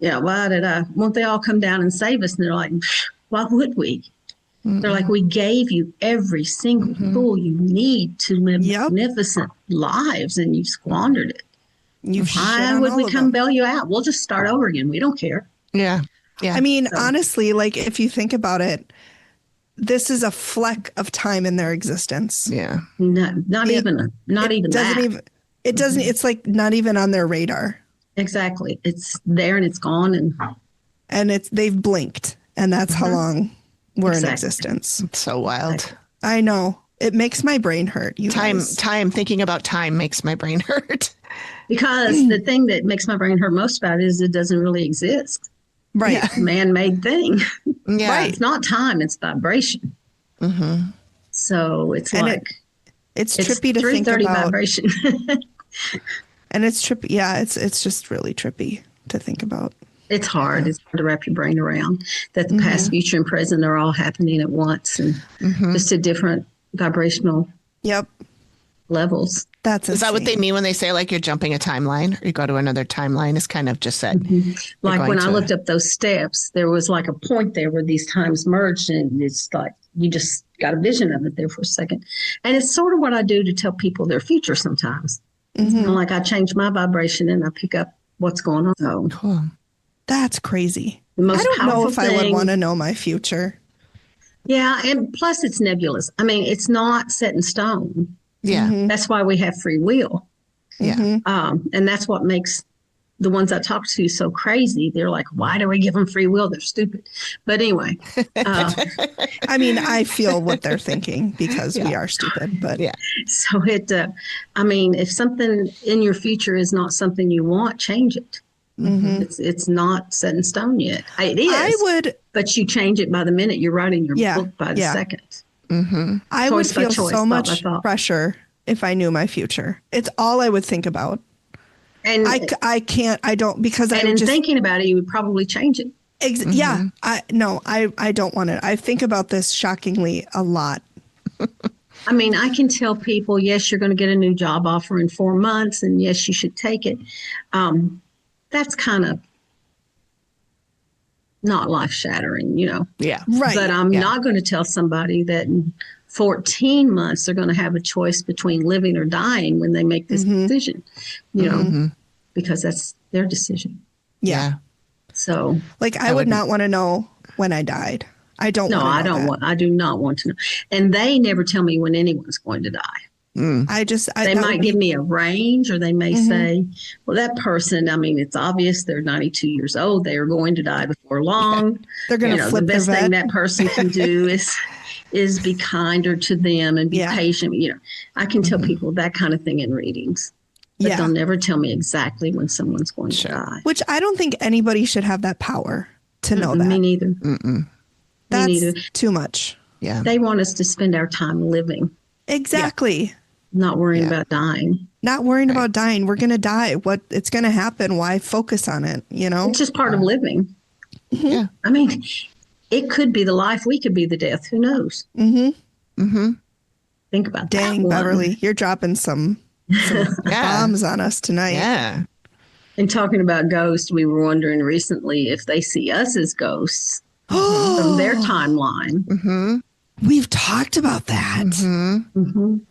won't they all come down and save us? And they're like, why would we? They're like, we gave you every single tool you need to live magnificent lives, and you've squandered it. Why would we come bail you out? We'll just start over again. We don't care. Yeah. Yeah. I mean, honestly, like if you think about it, this is a fleck of time in their existence. Yeah. Not even that. It doesn't, it's like not even on their radar. Exactly. It's there and it's gone. And they've blinked, and that's how long we're in existence. It's so wild. I know. It makes my brain hurt. Mm-hmm. Thinking about time makes my brain hurt. Because the thing that makes my brain hurt most about it is it doesn't really exist. Right. It's a man-made thing. Yeah. Right. It's not time, it's vibration. Mm-hmm. So it's it's trippy to think about. Vibration. And it's trippy. Yeah, it's just really trippy to think about. It's hard. It's hard to wrap your brain around that the past, future, and present are all happening at once and just at different vibrational levels. Is that what they mean when they say like you're jumping a timeline or you go to another timeline? It's kind of just said. Like when I looked up those steps, there was like a point there where these times merged, and it's like you just got a vision of it there for a second. And it's sort of what I do to tell people their future sometimes. Like I change my vibration and I pick up what's going on. So Cool. That's crazy. The most I don't know if powerful I would thing- want to know my future. Yeah, and plus it's nebulous. I mean, it's not set in stone. Yeah. That's why we have free will. Yeah. And that's what makes the ones I talk to so crazy. They're like, why do we give them free will? They're stupid. But anyway. I mean, I feel what they're thinking because we are stupid. But So if something in your future is not something you want, change it. It's not set in stone yet. It is. But you change it by the minute. You're writing your book by the second. I would feel so much pressure if I knew my future. It's all I would think about. And I thinking about it, you would probably change it. Yeah. I don't want it. I think about this shockingly a lot. I mean, I can tell people, yes, you're going to get a new job offer in 4 months, and yes, you should take it. That's kind of not life-shattering, Yeah. Right. But I'm not going to tell somebody that in 14 months they're going to have a choice between living or dying when they make this decision, because that's their decision. Yeah. So, I would not want to know when I died. I don't. No, I don't want. I do not want to know. And they never tell me when anyone's going to die. They might give me a range, or they may say, well, that person, I mean, it's obvious they're 92 years old. They are going to die before long. Yeah. They're going to flip the best thing that person can do is be kinder to them and be patient. I can tell people that kind of thing in readings, but they'll never tell me exactly when someone's going to die. Which I don't think anybody should have that power to know that. Me neither. That's me neither. Too much. Yeah. They want us to spend our time living. Exactly. Yeah. Not worrying about dying. Not worrying about dying. We're going to die. It's going to happen. Why focus on it? It's just part of living. Yeah. I mean, it could be the life. We could be the death. Who knows? Think about that. Dang, Beverly, you're dropping some bombs on us tonight. Yeah. And talking about ghosts, we were wondering recently if they see us as ghosts from their timeline. We've talked about that.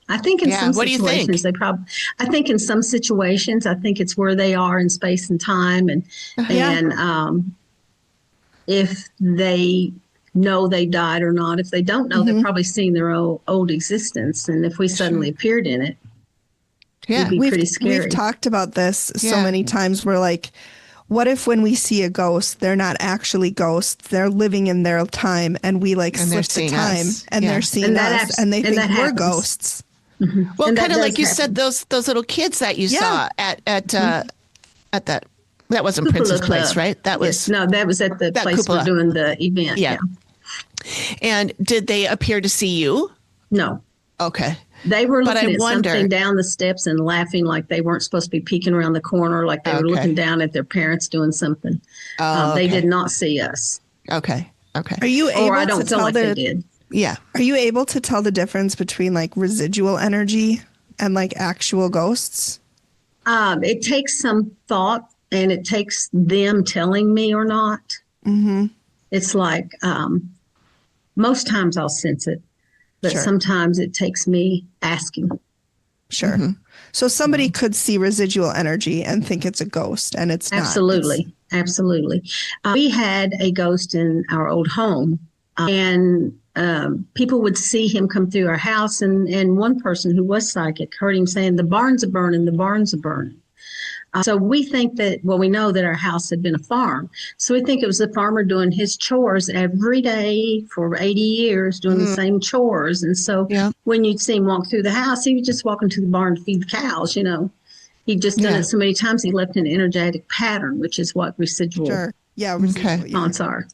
I think in some What do you think? situations I think in some situations, I think it's where they are in space and time, and if they know they died or not. If they don't know, they've probably seen their old existence, and if we suddenly appeared in it, it'd be pretty scary. We've talked about this so many times. We're like, what if when we see a ghost, they're not actually ghosts, they're living in their time, and we like slip the time and they're seeing us and they think we're ghosts. Well, kind of like you said, those little kids that you saw at that wasn't Prince's Place, right? That was that was at the place cupola. we're doing the event. Yeah. And did they appear to see you? No. Okay. They were looking at something down the steps and laughing like they weren't supposed to be peeking around the corner, like they were looking down at their parents doing something. They did not see us. Okay. Are you able I don't to feel tell like they did. Yeah. Are you able to tell the difference between like residual energy and like actual ghosts? It takes some thought, and it takes them telling me or not. It's like most times I'll sense it. But sometimes it takes me asking. Sure. So somebody could see residual energy and think it's a ghost, and it's not. Absolutely. We had a ghost in our old home, and people would see him come through our house. And one person who was psychic heard him saying, "The barns are burning, the barns are burning." So we think that, we know that our house had been a farm. So we think it was the farmer doing his chores every day for 80 years, doing the same chores. And so when you'd see him walk through the house, he would just walk into the barn to feed the cows, He'd just done it so many times, he left an energetic pattern, which is what residual haunts are.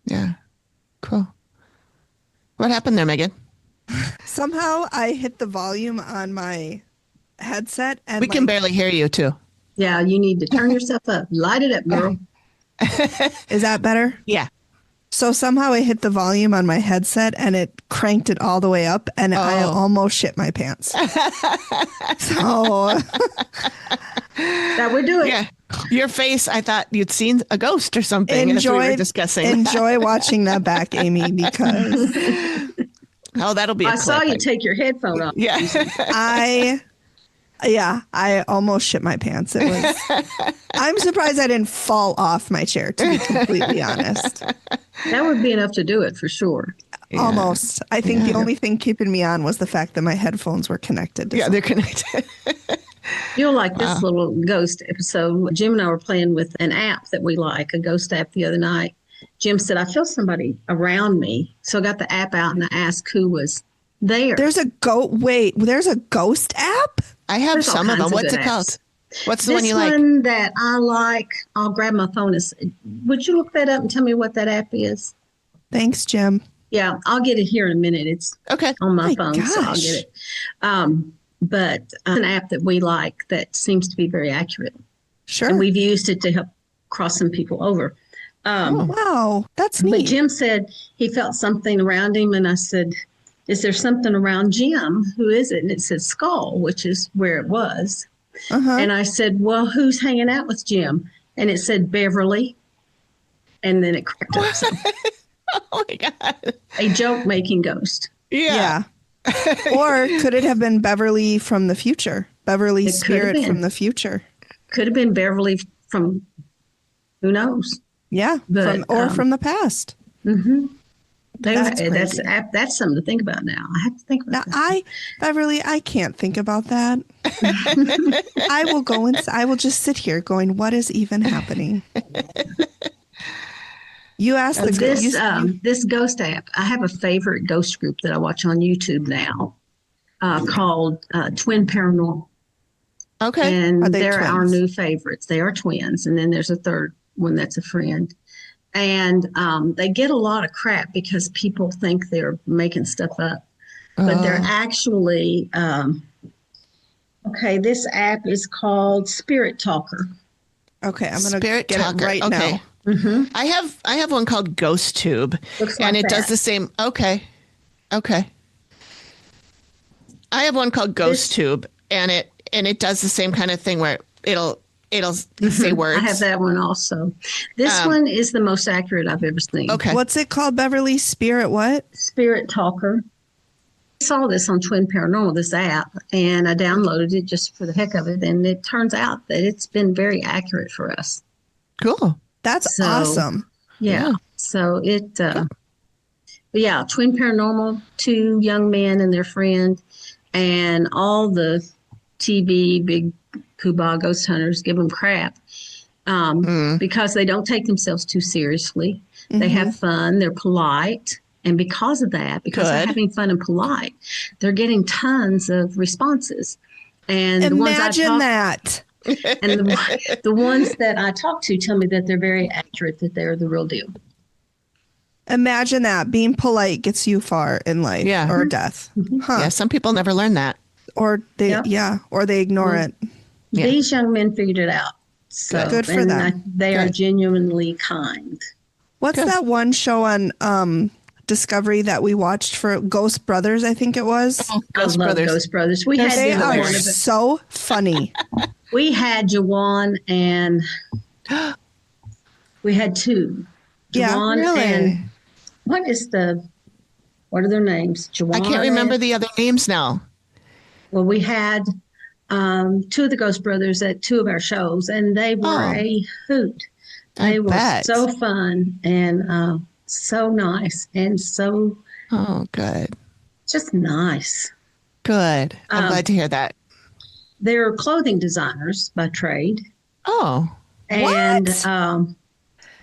Yeah. Cool. What happened there, Megan? Somehow I hit the volume on my headset, and we can barely hear you too. Yeah, you need to turn yourself up. Light it up, girl. Is that better? Yeah. So somehow I hit the volume on my headset and it cranked it all the way up, and I almost shit my pants. So that would do it. Yeah. Your face, I thought you'd seen a ghost or something as we were discussing. Enjoy watching that back, Amy, because that'll be a I saw you take your headphone off. Yeah. I almost shit my pants. I'm surprised I didn't fall off my chair, to be completely honest. That would be enough to do it for sure. Yeah. Almost. I think the only thing keeping me on was the fact that my headphones were connected to something. They're connected. You'll like this little ghost episode. Jim and I were playing with an app that we like, a ghost app, the other night. Jim said, "I feel somebody around me." So I got the app out and I asked who was there. There's a ghost app? I have some of them. What's it called? What's the one you like? This one that I like, I'll grab my phone. Would you look that up and tell me what that app is? Thanks, Jim. Yeah, I'll get it here in a minute. It's on my phone, gosh. so I'll get it. But an app that we like that seems to be very accurate. Sure. And we've used it to help cross some people over. Wow, that's neat. But Jim said he felt something around him, and I said, "Is there something around Jim? Who is it?" And it said Skull, which is where it was. And I said, "Well, who's hanging out with Jim?" And it said Beverly. And then it cracked up. So. Oh my God. A joke-making ghost. Yeah. Or could it have been Beverly from the future? Beverly's spirit from the future. Could have been Beverly from, who knows? Yeah, from the past. Mm-hmm. That's something to think about now. I have to think about that. Beverly, I can't think about that. I will go I will just sit here going, what is even happening? You asked this ghost app. I have a favorite ghost group that I watch on YouTube now called Twin Paranormal. Okay. And they're our new favorites. They are twins. And then there's a third one that's a friend. And they get a lot of crap because people think they're making stuff up. But they're actually, this app is called Spirit Talker. Okay, I'm going to get it right now. Mm-hmm. I have one called Ghost Tube, and it does the same. Okay. I have one called Ghost Tube, and it does the same kind of thing where it'll it'll say words. I have that one also. This one is the most accurate I've ever seen. Okay. What's it called, Beverly? Spirit what? Spirit Talker. I saw this on Twin Paranormal, this app, and I downloaded it just for the heck of it. And it turns out that it's been very accurate for us. Cool. That's awesome. Yeah. So yeah, Twin Paranormal, 2 young men and their friend, and all the TV big Cuba ghost hunters give them crap because they don't take themselves too seriously. They have fun. They're polite. And because of that, because they're having fun and polite, they're getting tons of responses. And imagine that. And the ones that I talk to tell me that they're very accurate, that they're the real deal. Imagine that. Being polite gets you far in life or death. Huh. Yeah, some people never learn that. Or they or they ignore it. Yeah. These young men figured it out. So good for them. They are genuinely kind. What's that one show on Discovery that we watched for Ghost Brothers, I think it was? Ghost Brothers. Ghost Brothers. They are so funny. We had Jawan and we had 2. Jawan and what are their names? Jawan. I can't remember the other names now. Well, we had 2 of the Ghost Brothers at 2 of our shows, and they were a hoot. They were so fun and so nice and so good. Just nice. Good. I'm glad to hear that. They're clothing designers by trade. Oh. And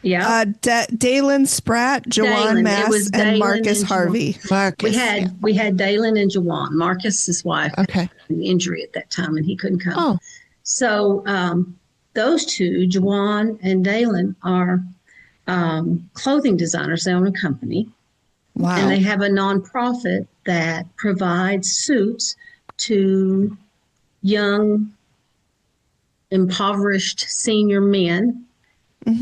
Dalen Spratt, Jawan Mass, and Marcus Harvey. We had Dalen and Jawan. Marcus's wife had an injury at that time and he couldn't come. Oh. So those 2, Jawan and Dalen, are clothing designers. They own a company. Wow. And they have a nonprofit that provides suits to young, impoverished senior men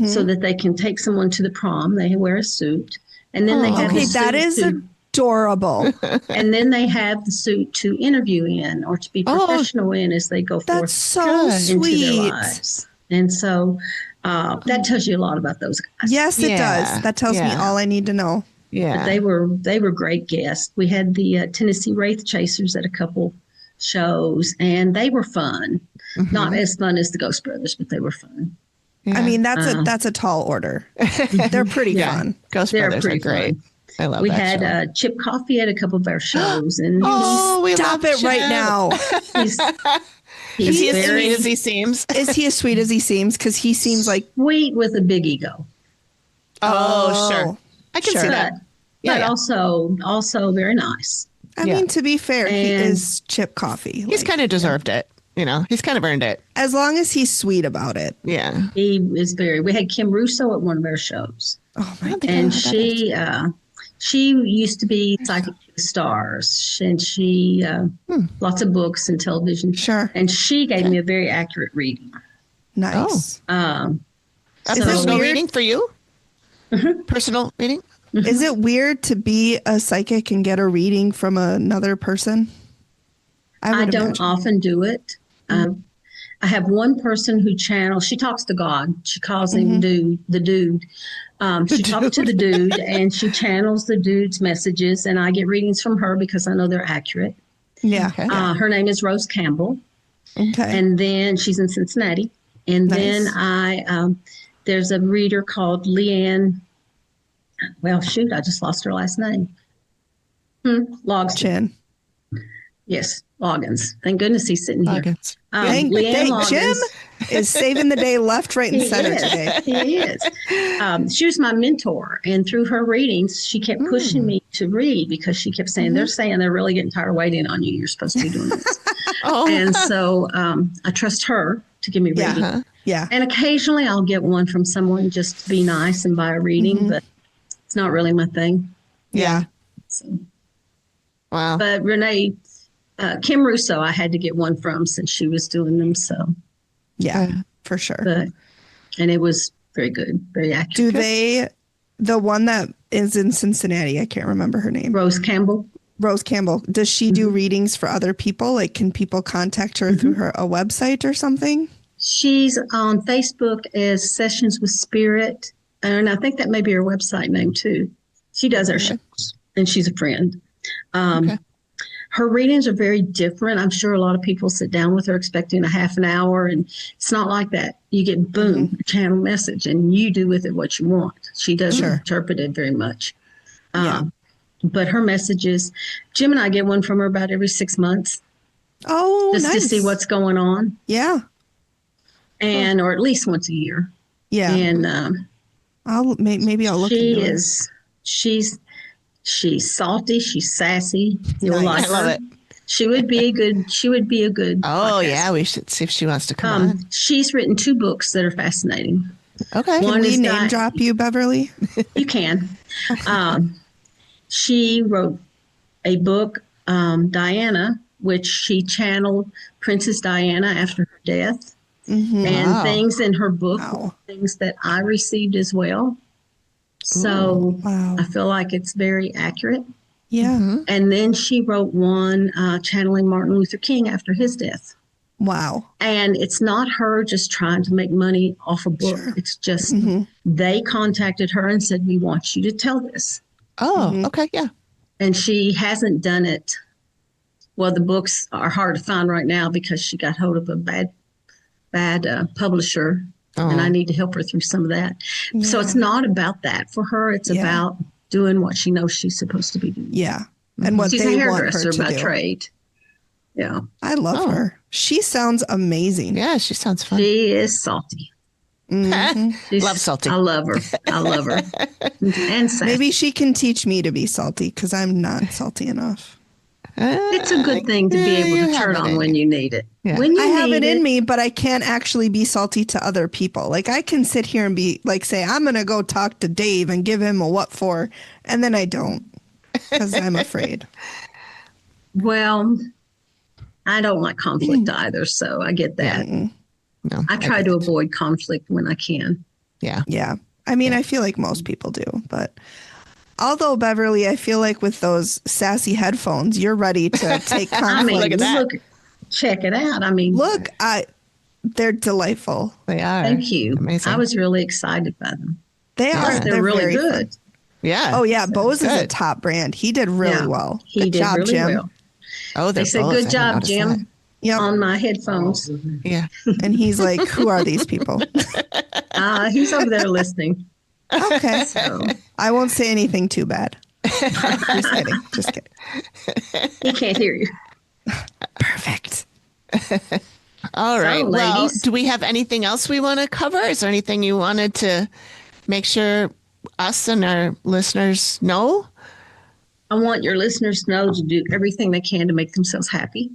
so that they can take someone to the prom. They wear a suit. And then they have that is adorable. And then they have the suit to interview in or to be professional in as they go forth into their lives. And so that tells you a lot about those guys. Yes, it does. That tells me all I need to know. Yeah. But they were great guests. We had the Tennessee Wraith Chasers at a couple shows, and they were fun. Not as fun as the Ghost Brothers, but they were fun. Yeah. I mean, that's a tall order. They're pretty fun. Ghost Brothers are great. Fun. I love we that had Chip Coffey at a couple of our shows. And we stop it right now. Is he as sweet as he seems? Is he as sweet as he seems? Because he seems like sweet with a big ego. Oh, sure. I can see that. But also very nice. I mean, to be fair, he is Chip Coffey. He's kind of deserved it. You know, he's kind of earned it. As long as he's sweet about it. Yeah. He is we had Kim Russo at one of our shows. Oh, my God. And she used to be Psychic to the Stars. And she, lots of books and television. Sure. And she gave me a very accurate reading. Nice. A personal reading for you? Personal reading? Is it weird to be a psychic and get a reading from another person? I don't often do it. I have one person who channels. She talks to God. She calls him the dude. She talks to the dude and she channels the dude's messages, and I get readings from her because I know they're accurate. Yeah. Her name is Rose Campbell. Okay. And then she's in Cincinnati. And then there's a reader called Leanne. Well, shoot, I just lost her last name. Logston. Yes, Loggins. Thank goodness he's sitting here. Jim is saving the day left, right, and center today. He is. She was my mentor, and through her readings, she kept pushing me to read because she kept saying, they're really getting tired of waiting on you. You're supposed to be doing this. And so I trust her to give me reading. Yeah. And occasionally I'll get one from someone just to be nice and buy a reading, but it's not really my thing. Yeah. So, wow. But Renee, Kim Russo, I had to get one from since she was doing them. So, yeah, for sure. And it was very good, very accurate. The one that is in Cincinnati, I can't remember her name. Rose Campbell. Does she do readings for other people? Like, can people contact her through a website or something? She's on Facebook as Sessions with Spirit, and I think that may be her website name too. She does her shows, and she's a friend. Her readings are very different. I'm sure a lot of people sit down with her expecting a half an hour, and it's not like that. You get boom, a channel message, and you do with it what you want. She doesn't interpret it very much. But her messages, Jim and I get one from her about every 6 months. Oh, just to see what's going on. Yeah. And or at least once a year. Yeah. And maybe I'll look into it. She's salty, she's sassy. You'll like her. I love it. She would be a good Oh podcast. Yeah, we should see if she wants to come on. She's written 2 books that are fascinating. Okay. Can we name drop you, Beverly? You can. She wrote a book, Diana, which she channeled Princess Diana after her death. And things in her book, things that I received as well. So I feel like it's very accurate. Yeah. And then she wrote one channeling Martin Luther King after his death. Wow. And it's not her just trying to make money off a book. Sure. It's just they contacted her and said, we want you to tell this. Oh, okay. Yeah. And she hasn't done it. Well, the books are hard to find right now because she got hold of a bad publisher. And I need to help her through some of that. Yeah. So it's not about that for her. It's about doing what she knows she's supposed to be doing. Yeah. And what she's they a want her hairdresser to by do. trade. Yeah. I love her. She sounds amazing. Yeah, she sounds fun. She is salty. Love salty. I love her. And sassy. Maybe she can teach me to be salty because I'm not salty enough. It's a good thing to be able to turn on when you need it. Yeah. When you I have it in it, me, but I can't actually be salty to other people. Like I can sit here and be like, say, I'm going to go talk to Dave and give him a what for. And then I don't because I'm afraid. Well, I don't like conflict either. So I get that. No, I try to avoid conflict when I can. Yeah. Yeah. I mean, I feel like most people do, but although Beverly, I feel like with those sassy headphones, you're ready to take conflict. I mean, look at that. Check it out. I mean, they're delightful. They are. Thank you. Amazing. I was really excited by them. They are. They're really very good. fun. Yeah. Oh yeah, Bose is a top brand. He did really well. Good job, really Jim. well. Oh, they said, "Good job, Jim." Yep. On my headphones. Yeah. And he's like, "Who are these people?" He's over there listening. Okay. So I won't say anything too bad. Just kidding. He can't hear you. Perfect. All right. So, well, ladies. do we have anything else we want to cover? Is there anything you wanted to make sure us and our listeners know? I want your listeners to know to do everything they can to make themselves happy.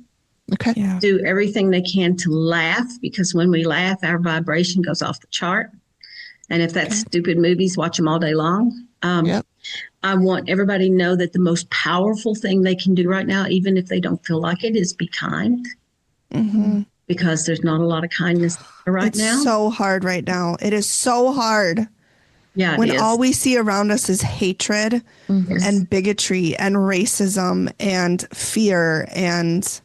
Okay. Yeah. Do everything they can to laugh, because when we laugh, our vibration goes off the chart. And if that's stupid movies, watch them all day long. Yep. I want everybody to know that the most powerful thing they can do right now, even if they don't feel like it, is be kind. Because there's not a lot of kindness right now. It's so hard right now. It is so hard. Yeah, when all we see around us is hatred and bigotry and racism and fear and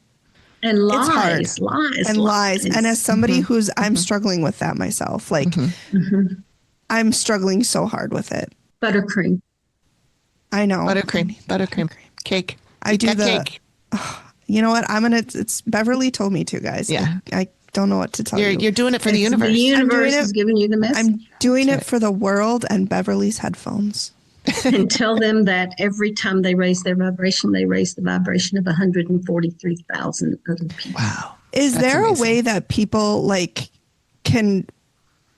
lies, lies. And as somebody who's, I'm struggling with that myself. Like, I'm struggling so hard with it. Buttercream. I know. Buttercream. Cake. I do the cake. You know what? It's Beverly told me to, guys. Yeah. I don't know what to tell you. You're doing it for the universe. The universe is giving you the message. I'm doing it for the world and Beverly's headphones. And tell them that every time they raise their vibration, they raise the vibration of 143,000 other people. Wow. Is there amazing. A way that people can,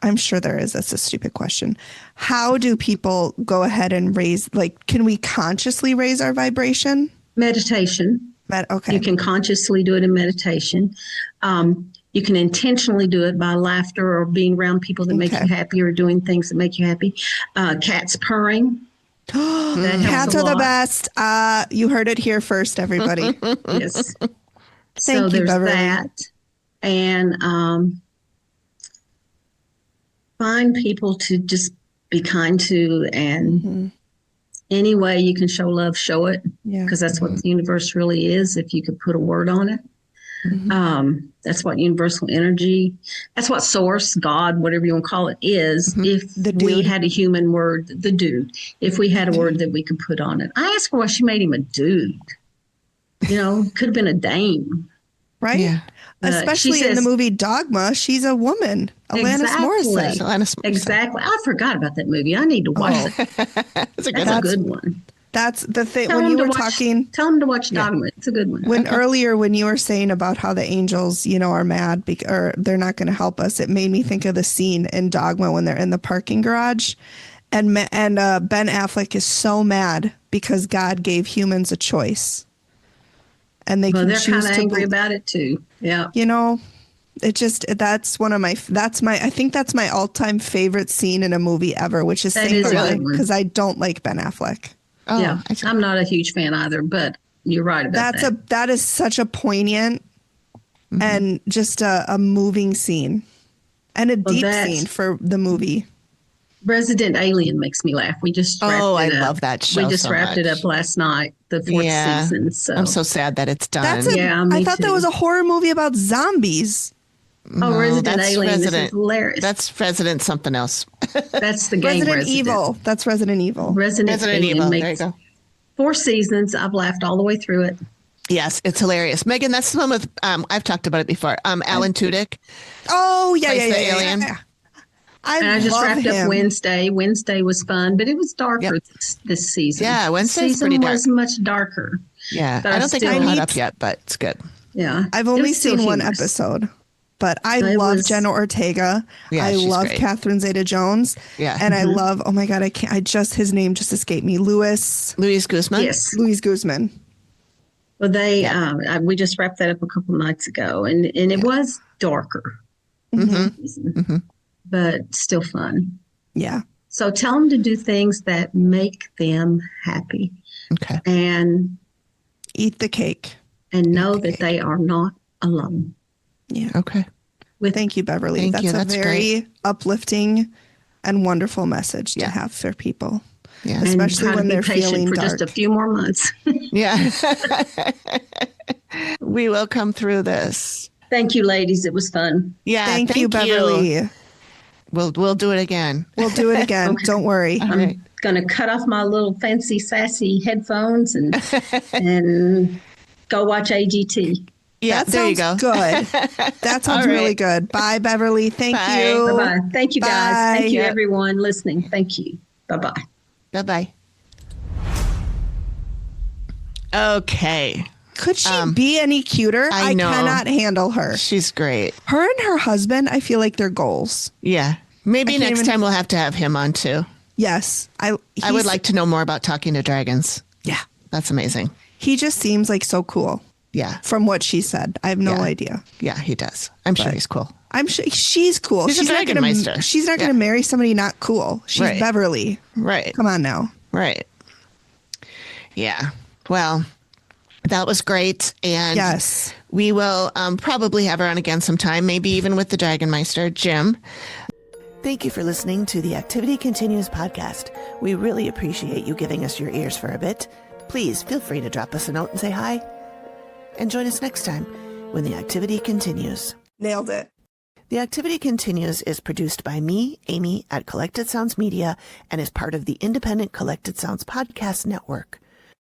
I'm sure there is. That's a stupid question. How do people go ahead and raise, can we consciously raise our vibration? Meditation. Okay. You can consciously do it in meditation. You can intentionally do it by laughter or being around people that make you happy or doing things that make you happy. Cats purring. Cats are the best. You heard it here first, everybody. Yes. Thank you, there's Beverly. that. And find people to just be kind to, and any way you can show love, show it. Yeah. Because that's what the universe really is, if you could put a word on it. That's what universal energy, that's what source, God, whatever you want to call it, is. If we had a human word, the dude, if we had a word that we could put on it. I asked her why she made him a dude. You know, could have been a dame. Right? Yeah. Especially in the movie Dogma, she's a woman. Alanis Morissette. Exactly. I forgot about that movie. I need to watch that. That's a good one. That's the thing. Tell them to watch Dogma. It's a good one. When you were saying about how the angels, are mad or they're not going to help us, it made me think of the scene in Dogma when they're in the parking garage, and Ben Affleck is so mad because God gave humans a choice, and they're kind of angry about it too. Yeah, it just I think that's my all-time favorite scene in a movie ever, which is because I don't like Ben Affleck. Oh, yeah, I'm not a huge fan either, but you're right about that. That is such a poignant and just a moving scene and a deep scene for the movie. Resident Alien makes me laugh. We just wrapped it up. I love that show. We just wrapped it up last night, the fourth season. So I'm so sad that it's done. I thought that was a horror movie about zombies. Oh, Resident Alien. This is hilarious. That's Resident something else. That's the game Resident Evil. That's Resident Evil. Resident Evil. There you go. 4 seasons. I've laughed all the way through it. Yes, it's hilarious. Megan, that's the one with, I've talked about it before. Alan Tudyk. Oh, yeah. Alien. I just wrapped up Wednesday. Wednesday was fun, but it was darker this season. Yeah, Wednesday's pretty dark. Was much darker. Yeah, I don't think I'm caught up yet, but it's good. Yeah. I've only seen one episode. But I love Jenna Ortega. Yeah, I love great. Catherine Zeta-Jones. Yeah. And I love, oh my God, his name just escaped me. Luis Guzman? Yes. Luis Guzman. Well, we just wrapped that up a couple nights ago, and it was darker. But still fun. Yeah. So tell them to do things that make them happy. Okay. And eat the cake. And know that they are not alone. Yeah. Okay. Thank you, Beverly. That's a very uplifting and wonderful message to have for people. Yeah. Especially when they're feeling for dark. Just a few more months. Yeah. We will come through this. Thank you, ladies. It was fun. Yeah. Thank you, Beverly. We'll do it again. We'll do it again. Okay. Don't worry. I'm going to cut off my little fancy, sassy headphones and go watch AGT. Yeah, there you go. Good. That sounds really good. Bye, Beverly. Thank you. Bye-bye. Thank you, guys. Thank you, everyone listening. Thank you. Bye-bye. Bye-bye. Okay. Could she be any cuter? I cannot handle her. She's great. Her and her husband, I feel like they're goals. Yeah. Maybe next time we'll have to have him on too. Yes. I would like to know more about talking to dragons. Yeah. That's amazing. He just seems like so cool. Yeah. From what she said. I have no idea. Yeah, he does. I'm sure he's cool. I'm sure she's cool. She's a Dragon Meister. She's not going to marry somebody not cool. She's Beverly. Right. Come on now. Right. Yeah. Well, that was great. And yes, we will probably have her on again sometime, maybe even with the Dragon Meister, Jim. Thank you for listening to the Activity Continues podcast. We really appreciate you giving us your ears for a bit. Please feel free to drop us a note and say hi. And join us next time when the activity continues. Nailed it. The Activity Continues is produced by me, Amy, at Collected Sounds Media, and is part of the independent Collected Sounds podcast network.